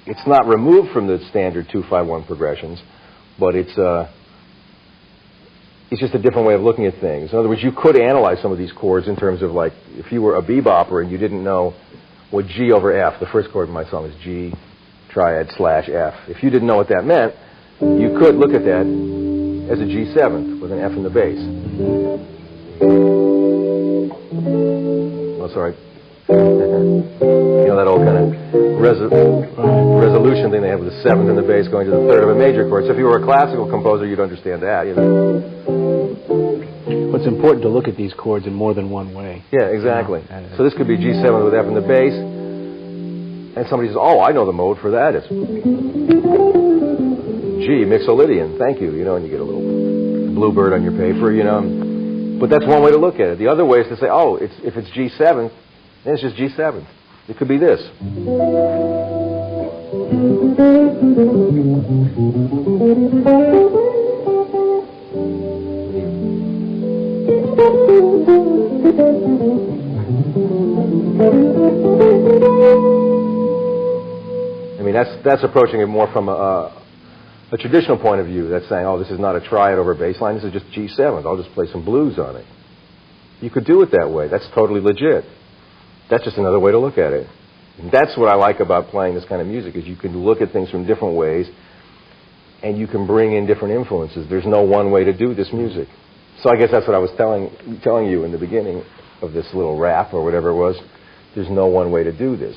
it's not removed from the standard 2-5-1 progressions, but it's just a different way of looking at things. In other words, you could analyze some of these chords in terms of, like, if you were a bebopper and you didn't know what G over F, the first chord in my song is G triad / F. If you didn't know what that meant, you could look at that as a G7 with an F in the bass. Oh, sorry. That old kind of resolution thing they have with the 7th in the bass going to the 3rd of a major chord. So if you were a classical composer, you'd understand that. Well, it's important to look at these chords in more than one way. Yeah, exactly. So this could be G7 with F in the bass, and somebody says, oh, I know the mode for that. It's G, Mixolydian, thank you, and you get a little bluebird on your paper, But that's one way to look at it. The other way is to say, oh, if it's G7, then it's just G7. It could be this. I mean, that's approaching it more from a traditional point of view. That's saying, oh, this is not a triad over bass line. This is just G7. I'll just play some blues on it. You could do it that way. That's totally legit. That's just another way to look at it. And that's what I like about playing this kind of music, is you can look at things from different ways, and you can bring in different influences. There's no one way to do this music. So I guess that's what I was telling you in the beginning of this little rap or whatever it was. There's no one way to do this.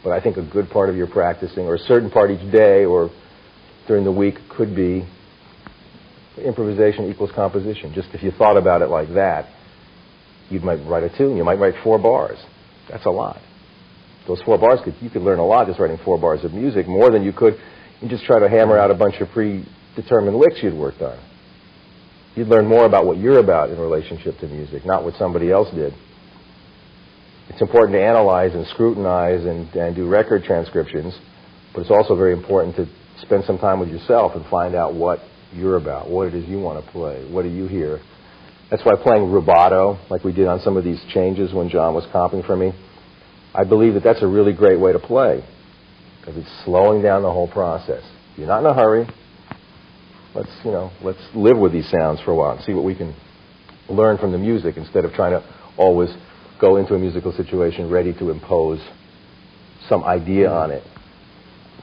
But I think a good part of your practicing, or a certain part each day or during the week, could be improvisation equals composition. Just if you thought about it like that, you might write a tune. You might write 4 bars. That's a lot. Those 4 bars, you could learn a lot just writing 4 bars of music, more than you could you just try to hammer out a bunch of predetermined licks you'd worked on. You'd learn more about what you're about in relationship to music, not what somebody else did. It's important to analyze and scrutinize and do record transcriptions, but it's also very important to spend some time with yourself and find out what you're about, what it is you want to play, what do you hear. That's why playing rubato, like we did on some of these changes when John was comping for me, I believe that that's a really great way to play, because it's slowing down the whole process. You're not in a hurry. Let's live with these sounds for a while and see what we can learn from the music, instead of trying to always go into a musical situation ready to impose some idea on it.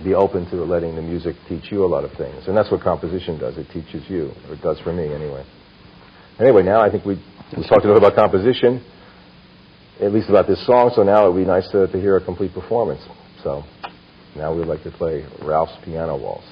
Be open to letting the music teach you a lot of things. And that's what composition does. It teaches you, or it does for me anyway. Anyway, now I think we talked a little about composition, at least about this song, so now it would be nice to hear a complete performance. So now we'd like to play Ralph's Piano Waltz.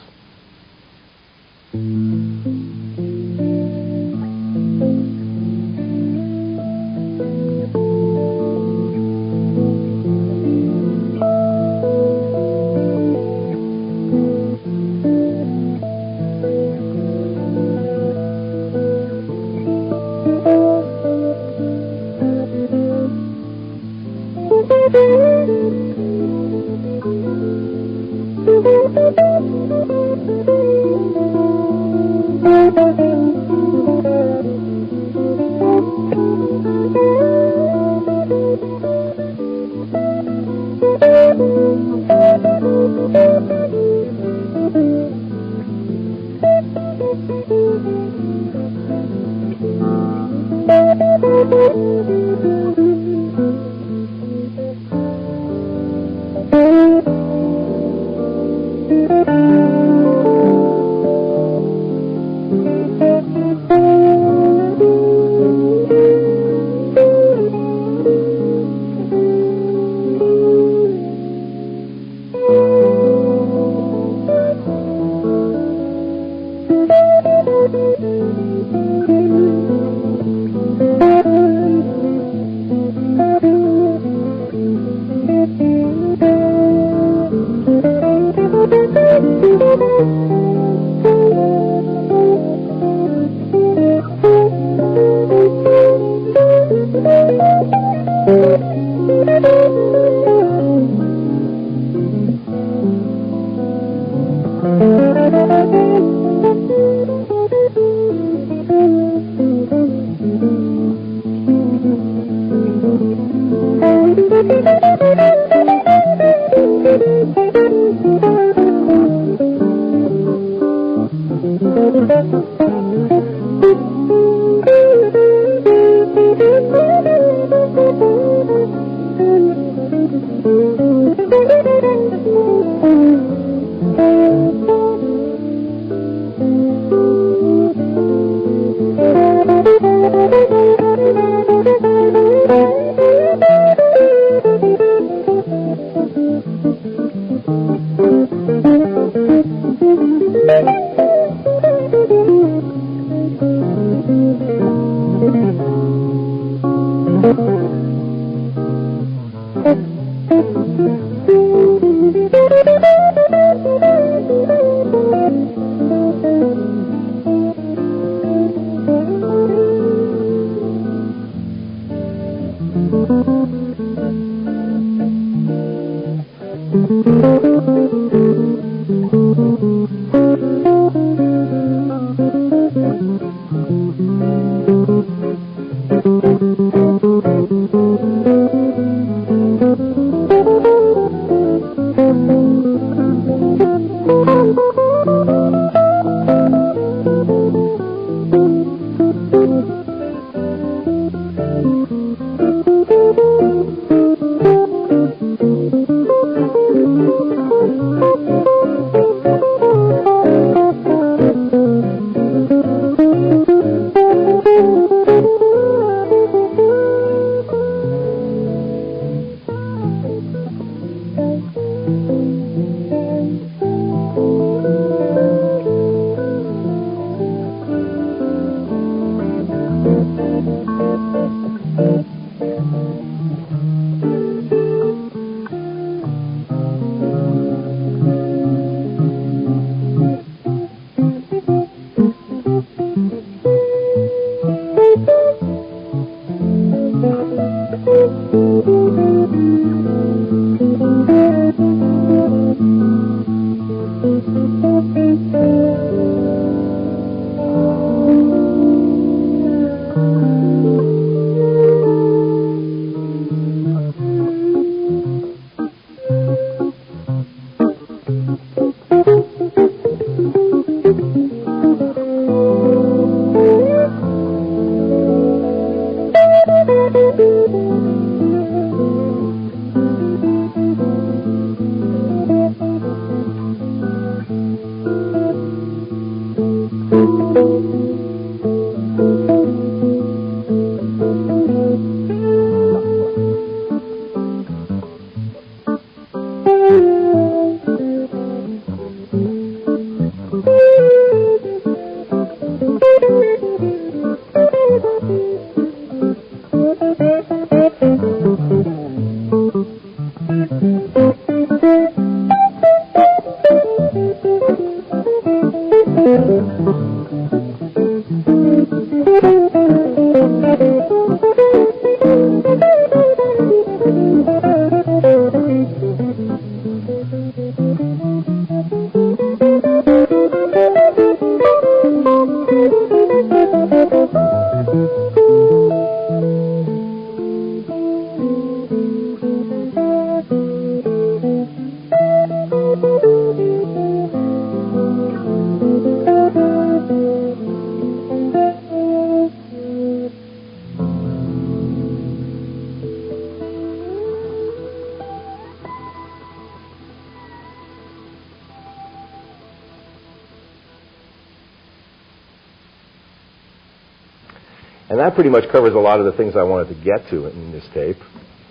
And that pretty much covers a lot of the things I wanted to get to in this tape.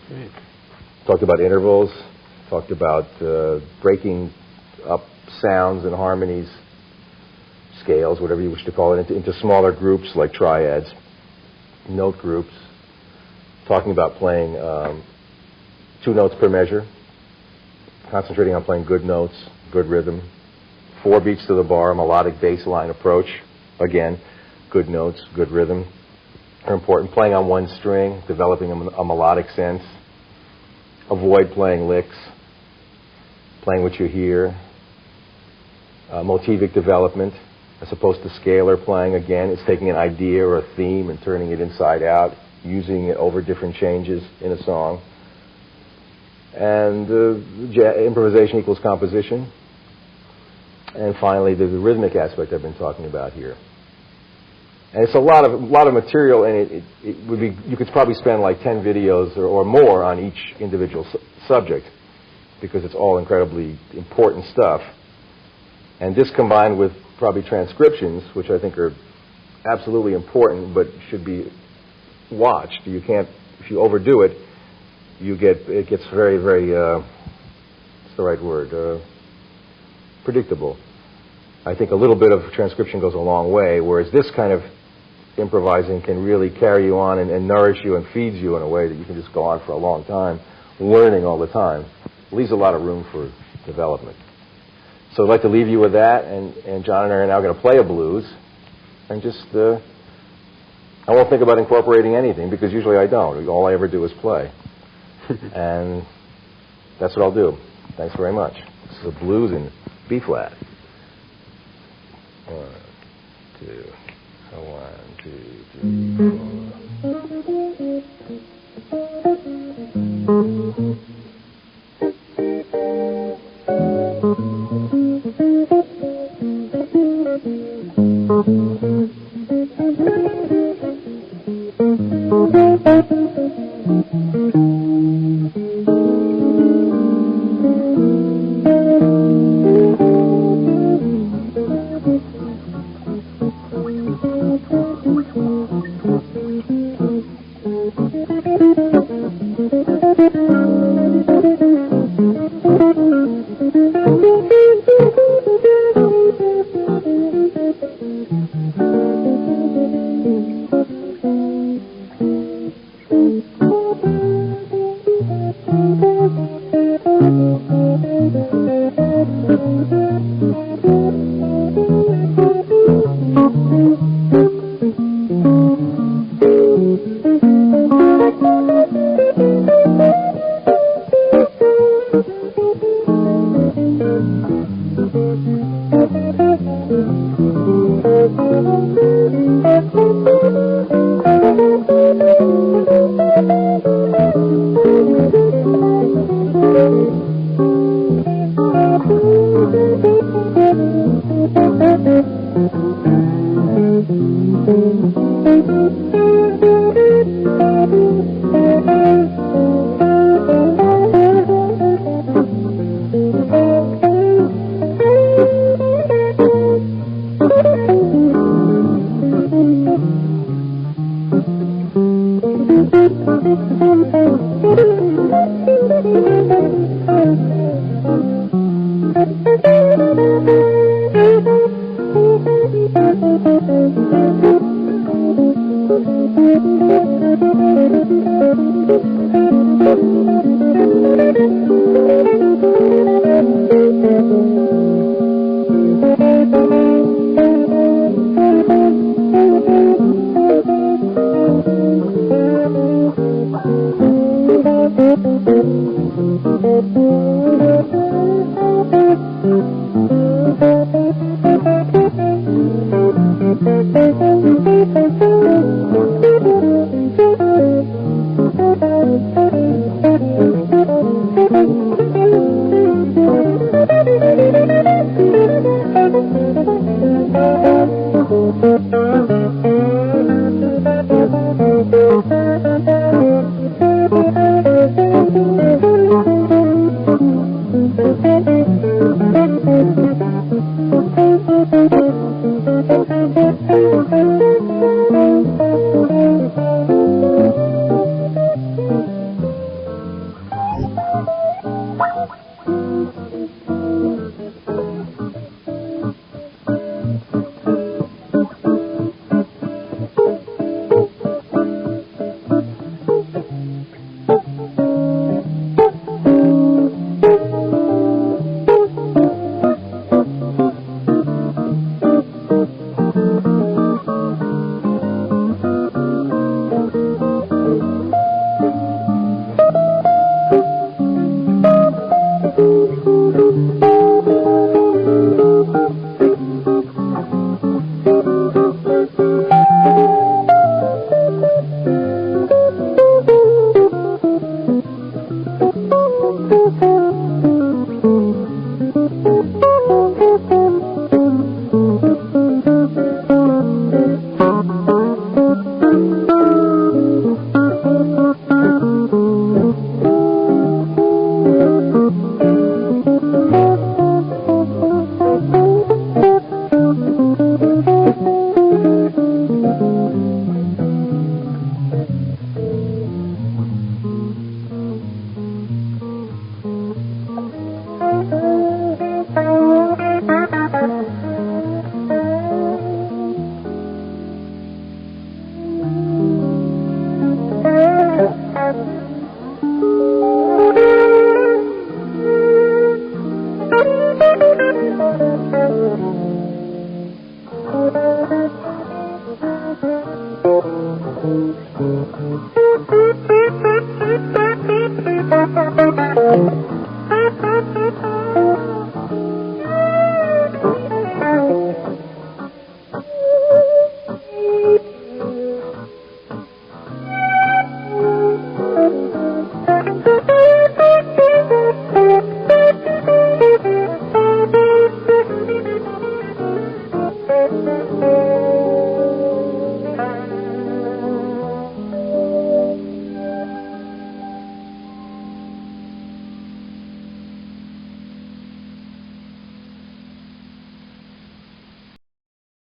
Great. Talked about intervals, talked about breaking up sounds and harmonies, scales, whatever you wish to call it, into smaller groups like triads, note groups, talking about playing 2 notes per measure, concentrating on playing good notes, good rhythm, 4 beats to the bar, melodic bassline approach, again, good notes, good rhythm, are important. Playing on one string, developing a melodic sense. Avoid playing licks. Playing what you hear. Motivic development, as opposed to scalar playing. Again, it's taking an idea or a theme and turning it inside out, using it over different changes in a song. And improvisation equals composition. And finally, there's the rhythmic aspect I've been talking about here. And it's a lot of material, and it would be, you could probably spend like 10 videos or more on each individual subject, because it's all incredibly important stuff. And this combined with probably transcriptions, which I think are absolutely important but should be watched. You can't, if you overdo it, it gets very, very, what's the right word, predictable. I think a little bit of transcription goes a long way, whereas this kind of improvising can really carry you on and nourish you and feeds you in a way that you can just go on for a long time, learning all the time. Leaves a lot of room for development. So I'd like to leave you with that, and John and I are now going to play a blues, and just, I won't think about incorporating anything, because usually I don't. All I ever do is play. And that's what I'll do. Thanks very much. This is a blues in B flat. 1, 2, 1, 2, 3, 4.